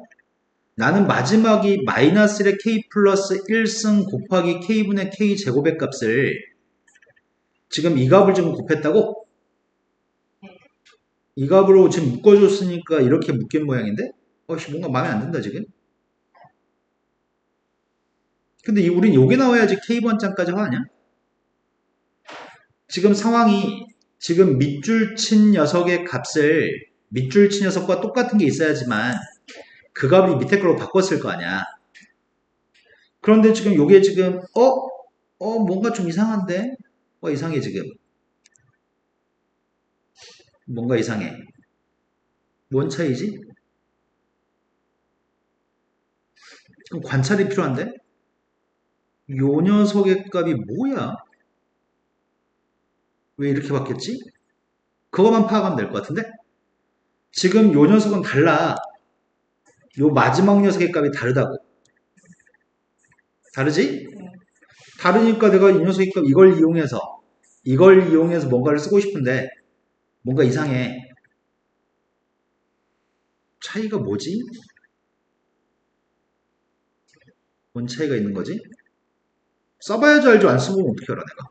나는 마지막이 마이너스 1의 k 플러스 1승 곱하기 k분의 k 제곱의 값을 지금 이 값을 지금 곱했다고? 이 값으로 지금 묶어줬으니까 이렇게 묶인 모양인데? 뭔가 마음에 안 든다 지금. 근데 우린 요게 나와야지 k번짝까지 화하냐? 지금 상황이 지금 밑줄 친 녀석의 값을 밑줄 친 녀석과 똑같은 게 있어야지만 그 값이 밑에 걸로 바꿨을 거 아니야. 그런데 지금 요게 지금 뭔가 좀 이상한데? 이상해 지금. 뭔가 이상해. 뭔 차이지? 그럼 관찰이 필요한데? 요 녀석의 값이 뭐야? 왜 이렇게 바뀌었지? 그거만 파악하면 될 것 같은데? 지금 요 녀석은 달라. 요 마지막 녀석의 값이 다르다고. 다르지? 다르니까 내가 이 녀석의 값 이걸 이용해서 뭔가를 쓰고 싶은데 뭔가 이상해. 차이가 뭐지? 뭔 차이가 있는 거지? 써봐야지 알죠. 안 써보면 어떻게 알아 내가.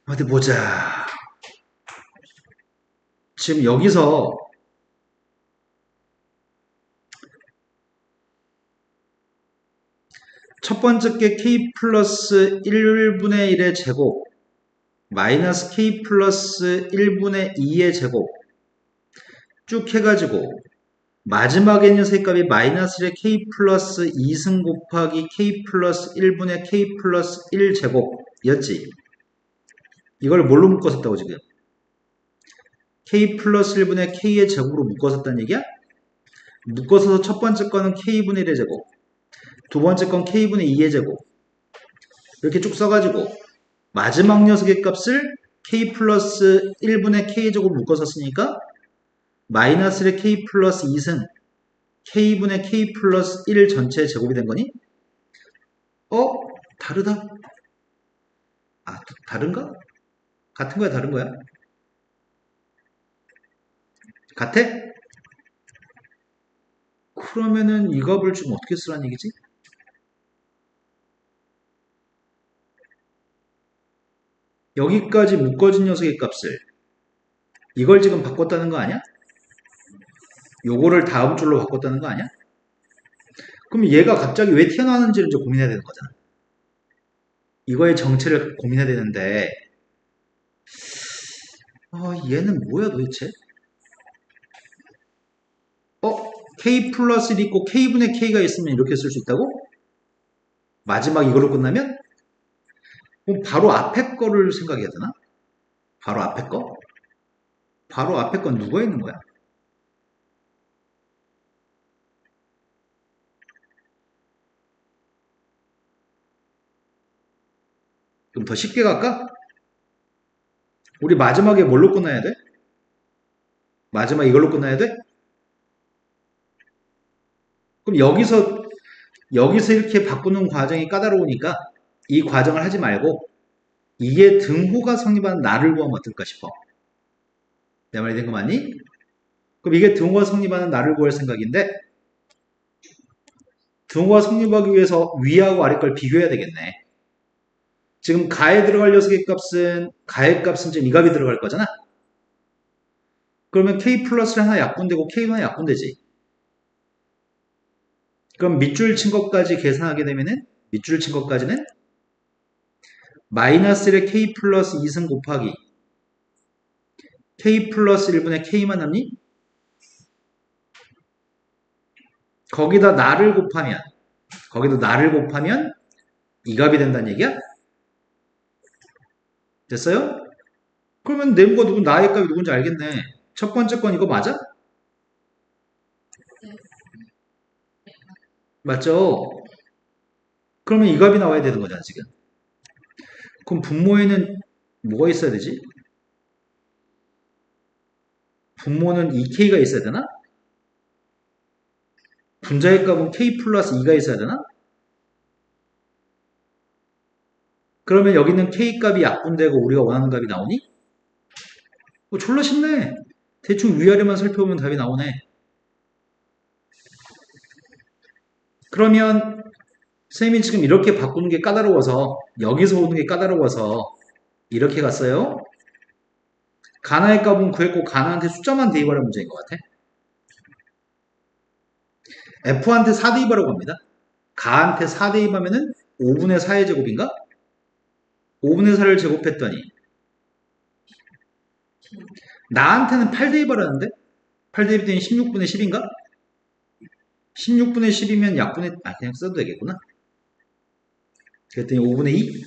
어디 보자. 지금 여기서 첫 번째 게 k 플러스 1분의 1의 제곱 마이너스 k 플러스 1분의 2의 제곱 쭉 해가지고 마지막에 있는 세 값이 마이너스 1의 k 플러스 2승 곱하기 k 플러스 1분의 k 플러스 1 제곱이었지. 이걸 뭘로 묶었었다고 지금? k 플러스 1분의 k의 제곱으로 묶었었다는 얘기야? 묶어서 첫 번째 거는 k분의 1의 제곱, 두 번째 건 k분의 2의 제곱 이렇게 쭉 써가지고 마지막 녀석의 값을 k 플러스 1분의 k의 제곱 묶어서 쓰니까 마이너스 1의 k 플러스 2승 k분의 k 플러스 1 전체의 제곱이 된 거니? 다르다. 다른가? 같은 거야, 다른 거야? 같아? 그러면은 이 값을 지금 어떻게 쓰라는 얘기지? 여기까지 묶어진 녀석의 값을 이걸 지금 바꿨다는 거 아니야? 요거를 다음 줄로 바꿨다는 거 아니야? 그럼 얘가 갑자기 왜 튀어나왔는지를 이제 고민해야 되는 거잖아. 이거의 정체를 고민해야 되는데 얘는 뭐야 도대체? k 플러스 1이 있고 k분의 k가 있으면 이렇게 쓸 수 있다고? 마지막 이걸로 끝나면? 그럼 바로 앞에 거를 생각해야 되나? 바로 앞에 거? 바로 앞에 건 누가 있는 거야? 그럼 더 쉽게 갈까? 우리 마지막에 뭘로 끝나야 돼? 마지막 이걸로 끝나야 돼? 그럼 여기서 이렇게 바꾸는 과정이 까다로우니까 이 과정을 하지 말고 이게 등호가 성립하는 나를 구하면 어떨까 싶어. 내 말이 된 거 맞니? 그럼 이게 등호가 성립하는 나를 구할 생각인데 등호가 성립하기 위해서 위하고 아래 걸 비교해야 되겠네. 지금 가에 들어갈 녀석의 값은 가의 값은 지금 이 값이 들어갈 거잖아. 그러면 k 플러스를 하나 약분되고 k는 하나 약분되지. 그럼 밑줄 친 것까지 계산하게 되면은 밑줄 친 것까지는 마이너스 1의 k 플러스 2승 곱하기 k 플러스 1분의 k만 남니? 거기다 나를 곱하면 이 값이 된다는 얘기야? 됐어요? 그러면 네모가 누군 나의 값이 누군지 알겠네. 첫 번째 건 이거 맞아? 맞죠? 그러면 이 값이 나와야 되는 거잖아 지금. 그럼 분모에는 뭐가 있어야 되지? 분모는 2k가 있어야 되나? 분자의 값은 k 플러스 2가 있어야 되나? 그러면 여기는 k 값이 약분되고 우리가 원하는 값이 나오니? 졸라 쉽네. 대충 위아래만 살펴보면 답이 나오네. 그러면 선생님이 지금 이렇게 바꾸는 게 까다로워서 여기서 오는 게 까다로워서 이렇게 갔어요. 가나의 값은 구했고 가나한테 숫자만 대입하라는 문제인 것 같아. F한테 4 대입하라고 합니다. 가한테 4 대입하면은 5분의 4의 제곱인가? 5분의 4를 제곱했더니 나한테는 8 대입하라는데? 8 대입했더니 16분의 10인가? 16분의 10이면 약분의 그냥 써도 되겠구나. 그랬더니 5분의 2.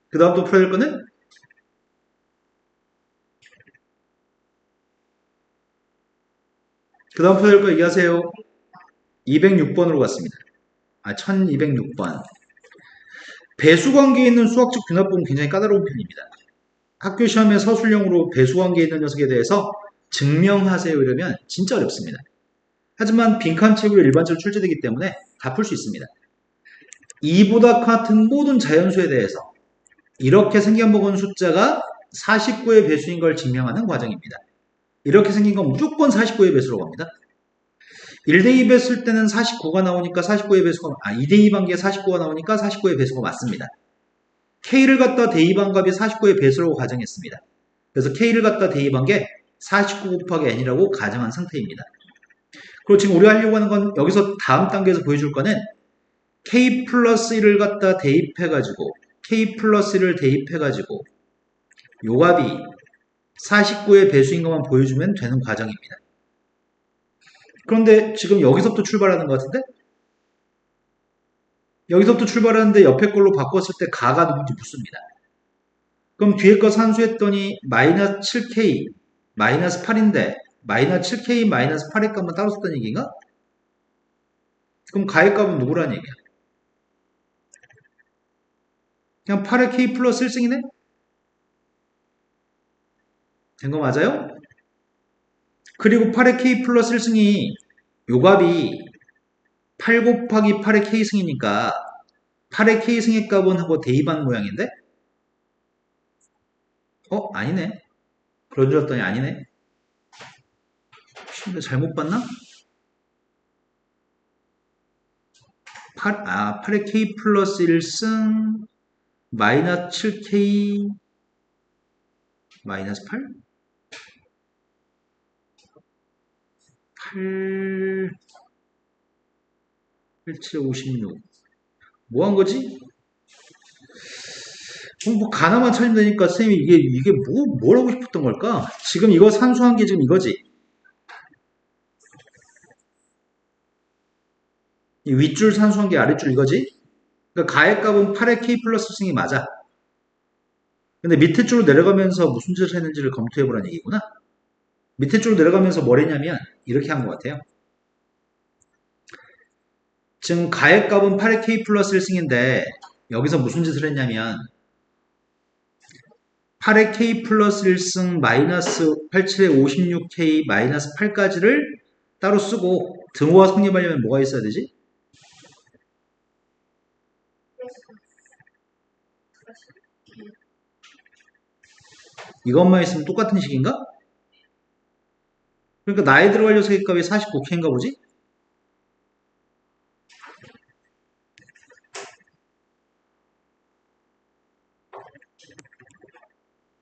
그 다음 또 풀어야 될 거는 그 다음 풀어야 될 거 얘기하세요. 206번으로 갔습니다. 1206번. 배수관계에 있는 수학적 귀납법은 굉장히 까다로운 편입니다. 학교 시험에 서술형으로 배수관계에 있는 녀석에 대해서 증명하세요 이러면 진짜 어렵습니다. 하지만 빈칸책으로 일반적으로 출제되기 때문에 다 풀 수 있습니다. 2보다 같은 모든 자연수에 대해서 이렇게 생겨먹은 숫자가 49의 배수인 걸 증명하는 과정입니다. 이렇게 생긴 건 무조건 49의 배수라고 합니다. 1대2 했을 때는 49가 나오니까 49의 배수가 2대2 관계에 49가 나오니까 49의 배수가 맞습니다. K를 갖다 대입한 값이 49의 배수라고 가정했습니다. 그래서 K를 갖다 대입한 게 49 곱하기 N이라고 가정한 상태입니다. 그리고 지금 우리가 하려고 하는 건 여기서 다음 단계에서 보여줄 거는 K 플러스 1을 갖다 대입해가지고 K 플러스 1을 대입해가지고 요 값이 49의 배수인 것만 보여주면 되는 과정입니다. 그런데 지금 여기서부터 출발하는 것 같은데? 여기서부터 출발하는데 옆에 걸로 바꿨을 때 가가 누군지 묻습니다. 그럼 뒤에 거 산수했더니 마이너스 7K 마이너스 8인데 마이너스 7K 마이너스 8의 값만 따로 썼다는 얘기인가? 그럼 가의 값은 누구라는 얘기야? 그냥 8의 K 플러스 1승이네? 된 거 맞아요? 그리고 8의 K 플러스 1승이 요 값이 8 곱하기 8의 K승이니까 8의 K승의 값은 하고 대입한 모양인데? 아니네. 그런 줄 알았더니 아니네. 근데 잘못 봤나? 8의 K 플러스 1승 마이너스 7K 마이너스 8? 8 7, 56 뭐 한 거지? 뭐 가나만 찾으면 되니까 쌤이 이게 뭘 하고 싶었던 걸까? 지금 이거 산수한 게 지금 이거지. 이 윗줄 산수한 게 아랫줄 이거지. 그러니까 가의 값은 8의 K 플러스 승이 맞아. 근데 밑에 줄로 내려가면서 무슨 짓을 했는지를 검토해보라는 얘기구나. 밑에 줄로 내려가면서 뭘 했냐면 이렇게 한 것 같아요. 지금 가의 값은 8의 K 플러스 1승인데 여기서 무슨 짓을 했냐면 8의 K 플러스 1승 마이너스 87의 56K 마이너스 8까지를 따로 쓰고 등호가 성립하려면 뭐가 있어야 되지? 이것만 있으면 똑같은 식인가? 그러니까 나에 들어갈 녀석의 값이 49K인가 보지?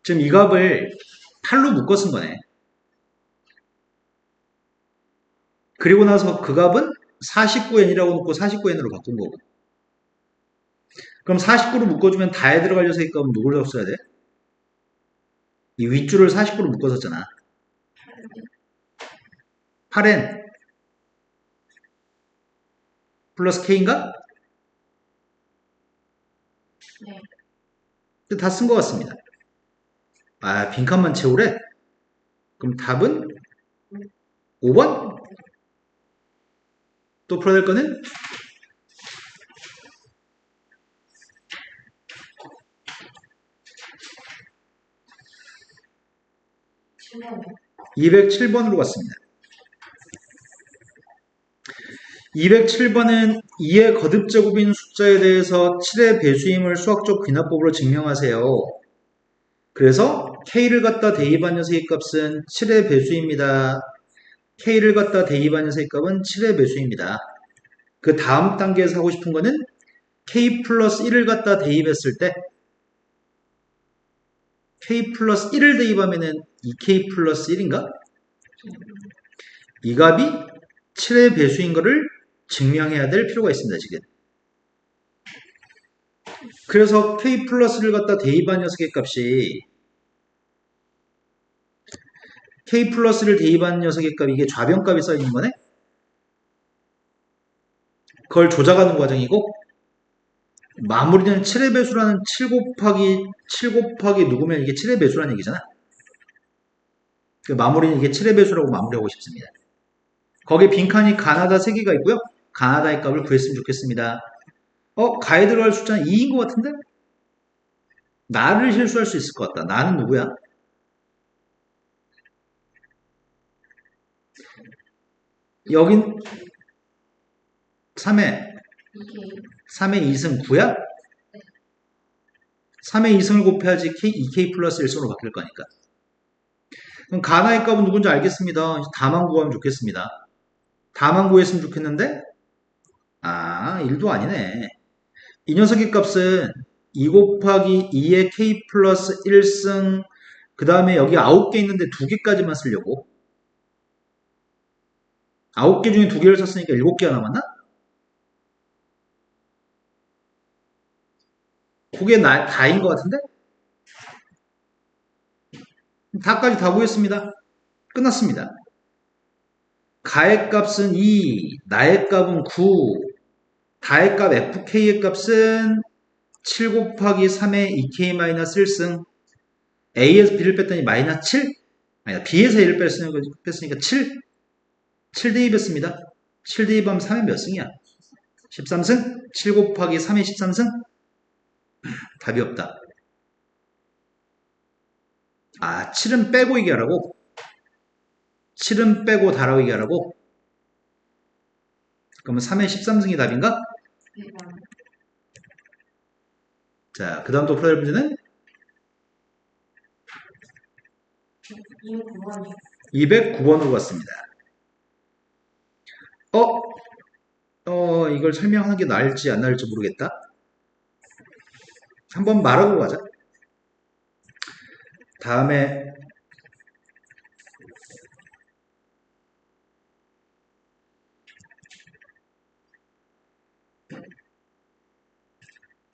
지금 이 값을 8로 묶어 쓴 거네. 그리고 나서 그 값은 49n이라고 놓고 49n으로 바꾼 거고. 그럼 49로 묶어주면 다에 들어갈 녀석의 값은 누구를 써야 돼? 이 윗줄을 49로 묶어섰잖아. 8n 플러스 k인가? 네. 다 쓴 것 같습니다. 빈칸만 채우래? 그럼 답은 5번? 또 풀어야 될 거는? 질문. 207번으로 갔습니다. 207번은 2의 거듭제곱인 숫자에 대해서 7의 배수임을 수학적 귀납법으로 증명하세요. 그래서 K를 갖다 대입한 녀석의 값은 7의 배수입니다. K를 갖다 대입한 녀석의 값은 7의 배수입니다. 그 다음 단계에서 하고 싶은 거는 K 플러스 1을 갖다 대입했을 때 K 플러스 1을 대입하면은 2K 플러스 1인가? 이 값이 7의 배수인 거를 증명해야 될 필요가 있습니다, 지금. 그래서 K 플러스를 갖다 대입한 녀석의 값이 K 플러스를 대입한 녀석의 값이 이게 좌변값이 써있는 거네? 그걸 조작하는 과정이고 마무리는 7의 배수라는 7 곱하기 누구면 이게 7의 배수라는 얘기잖아. 그 마무리는 이게 7의 배수라고 마무리하고 싶습니다. 거기에 빈칸이 가나다 3개가 있고요. 가나다의 값을 구했으면 좋겠습니다. 가에 들어갈 숫자는 2인 것 같은데? 나를 실수할 수 있을 것 같다. 나는 누구야? 여긴 3의 2승 9야? 3의 2승을 곱해야지 2K 플러스 1승으로 바뀔 거니까. 그럼 가나의 값은 누군지 알겠습니다. 다만 구하면 좋겠습니다. 다만 구했으면 좋겠는데 1도 아니네. 이 녀석의 값은 2 곱하기 2의 K 플러스 1승 그 다음에 여기 9개 있는데 2개까지만 쓰려고 9개 중에 2개를 썼으니까 7개가 남았나? 그게 다인 것 같은데? 다까지 다 구했습니다. 끝났습니다. 가의 값은 2, 나의 값은 9, 다의 값 fk의 값은 7 곱하기 3의 2k 마이너스 1승 a에서 b를 뺐더니 마이너스 7? 아니다, b에서 1을 뺐으니까 7? 7 대입했습니다. 7 대입하면 3의 몇 승이야? 13승? 7 곱하기 3의 13승? 답이 없다. 7은 빼고 얘기하라고? 7은 빼고 다라고 얘기하라고? 그러면 3의 13승이 답인가? 자, 그 다음 또 풀어야 될 문제는 209번으로 갔습니다. 이걸 설명하는 게 나을지 안 나을지 모르겠다. 한번 말하고 가자. 다음에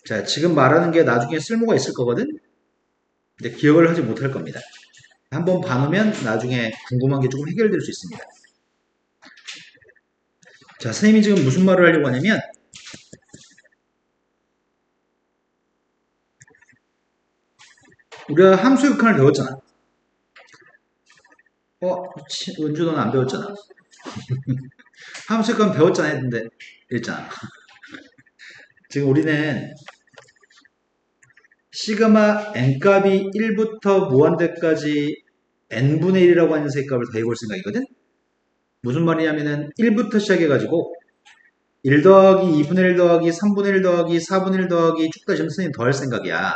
자, 지금 말하는 게 나중에 쓸모가 있을 거거든? 근데 기억을 하지 못할 겁니다. 한번 봐놓으면 나중에 궁금한 게 조금 해결될 수 있습니다. 자, 선생님이 지금 무슨 말을 하려고 하냐면 우리가 함수역학을 배웠잖아. 은주 너는 안 배웠잖아. 함수역학은 배웠잖아 했는데 했잖아. 지금 우리는 시그마 n값이 1부터 무한대까지 n분의 1이라고 하는 셋값을 더해볼 생각이거든? 무슨 말이냐면은 1부터 시작해가지고 1 더하기 2분의 1 더하기 3분의 1 더하기 4분의 1 더하기 쭉 다 점수는 더할 생각이야.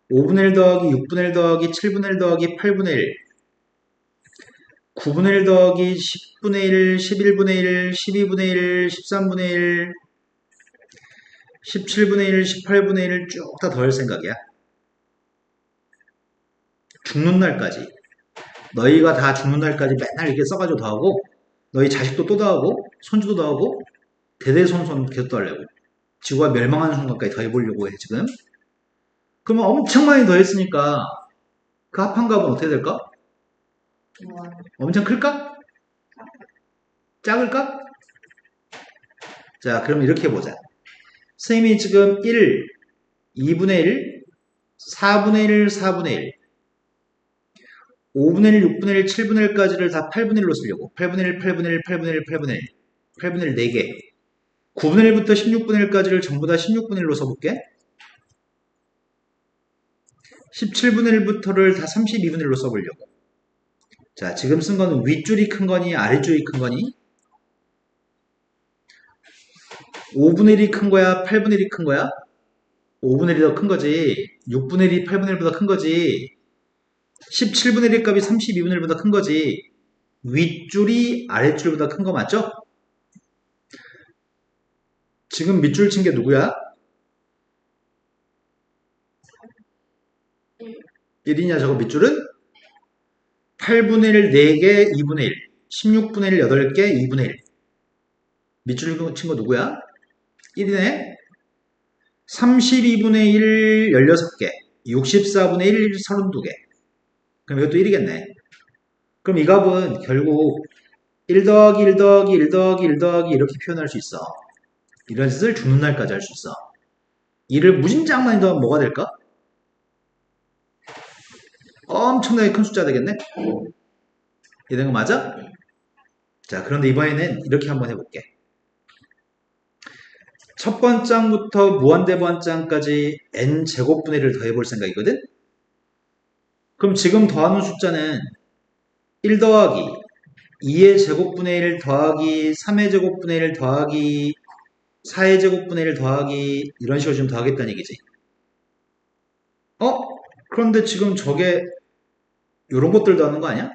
5분의 1 더하기 6분의 1 더하기 7분의 1 더하기 8분의 1 9분의 1 더하기 10분의 1 11분의 1 12분의 1 13분의 1 17분의 1 18분의 1 쭉 다 더할 생각이야. 죽는 날까지 너희가 다 죽는 날까지 맨날 이렇게 써가지고 더하고 너희 자식도 또 더하고 손주도 더하고 대대손손 계속 더하려고 지구가 멸망하는 순간까지 더해보려고 해 지금. 그러면 엄청 많이 더했으니까 그 합한 값은 어떻게 될까? 엄청 클까? 작을까? 자, 그럼 이렇게 보자. 선생님이 지금 1, 2분의 1, 4분의 1, 4분의 1, 5분의 1, 6분의 1, 7분의 1까지를 다 8분의 1로 쓰려고. 8분의 1, 8분의 1, 8분의 1, 8분의 1, 8분의 1 4개. 9분의 1부터 16분의 1까지를 전부 다 16분의 1로 써볼게. 17분의 1부터를 다 32분의 1로 써보려고. 자, 지금 쓴 거는 윗줄이 큰 거니 아랫줄이 큰 거니? 5분의 1이 큰 거야? 8분의 1이 큰 거야? 5분의 1이 더 큰 거지. 6분의 1이 8분의 1보다 큰 거지. 17분의 1의 값이 32분의 1보다 큰 거지. 윗줄이 아랫줄보다 큰 거 맞죠? 지금 밑줄 친 게 누구야? 1이냐 저거 밑줄은? 8분의 1 4개 2분의 1 16분의 1 8개 2분의 1 밑줄 친 거 누구야? 1이네. 32분의 1 16개 64분의 1 32개 그럼 이것도 1이겠네. 그럼 이 값은 결국 1 더하기 1 더하기 1 더하기 1 더하기 이렇게 표현할 수 있어. 이런 짓을 죽는 날까지 할 수 있어. 1을 무진장 많이 더하면 뭐가 될까? 엄청나게 큰 숫자 되겠네? 이해된 거 맞아? 자, 그런데 이번에는 이렇게 한번 해볼게. 첫 번장부터 무한대번장까지 n제곱분의 1을 더해볼 생각이거든? 그럼 지금 더하는 숫자는 1 더하기 2의 제곱분의 1 더하기 3의 제곱분의 1 더하기 4의 제곱분의 1 더하기 이런 식으로 좀 더하겠다는 얘기지. 그런데 지금 저게 이런 것들 더하는 거 아니야?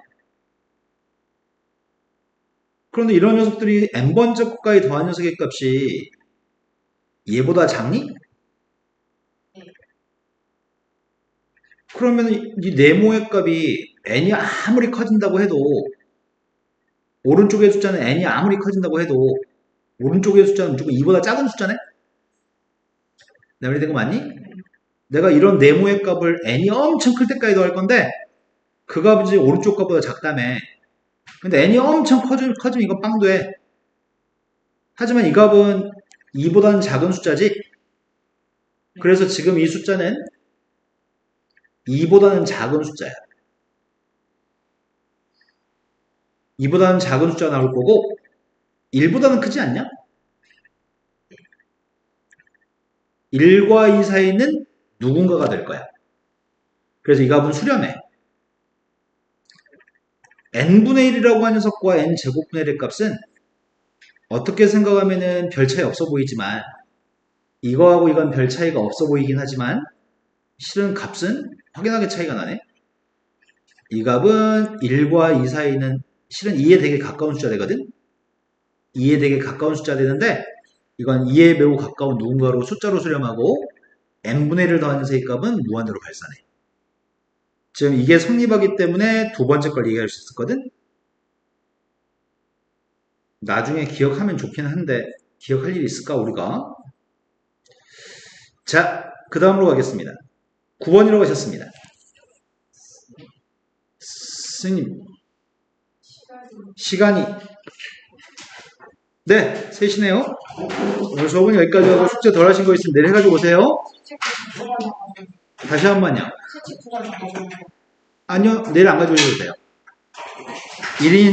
그런데 이런 녀석들이 n번째 것까지 더한 녀석의 값이 얘보다 작니? 그러면 이 네모의 값이 n이 아무리 커진다고 해도 오른쪽의 숫자는 n이 아무리 커진다고 해도 오른쪽의 숫자는 무조건 2보다 작은 숫자네? 내 말이 된 거 맞니? 내가 이런 네모의 값을 n이 엄청 클 때까지 더할 건데 그 값이 오른쪽 값보다 작다며. 근데 n이 엄청 커지면 이거 빵 돼. 하지만 이 값은 2보다는 작은 숫자지. 그래서 지금 이 숫자는 2보다는 작은 숫자야. 2보다는 작은 숫자가 나올 거고 1보다는 크지 않냐? 1과 2 사이는 누군가가 될 거야. 그래서 이 값은 수렴해. n분의 1이라고 하는 녀석과 n제곱분의 1의 값은 어떻게 생각하면은 별 차이 없어 보이지만 이거하고 이건 별 차이가 없어 보이긴 하지만 실은 값은 확연하게 차이가 나네. 이 값은 1과 2 사이는 실은 2에 되게 가까운 숫자 되거든. 2에 되게 가까운 숫자 되는데 이건 2에 매우 가까운 누군가로 숫자로 수렴하고 n분의 1을 더하는 세의 값은 무한대로 발산해. 지금 이게 성립하기 때문에 두 번째 걸 얘기할 수 있었거든. 나중에 기억하면 좋긴 한데 기억할 일이 있을까 우리가? 자, 그 다음으로 가겠습니다. 9번이라고 하셨습니다. 스님 시간이 네, 3시네요. 오늘 수업은 여기까지 하고 숙제 덜 하신 거 있으면 내일 해가지고 오세요. 다시 한 번요. 아니요, 내일 안 가지고 오셔도 돼요. 1인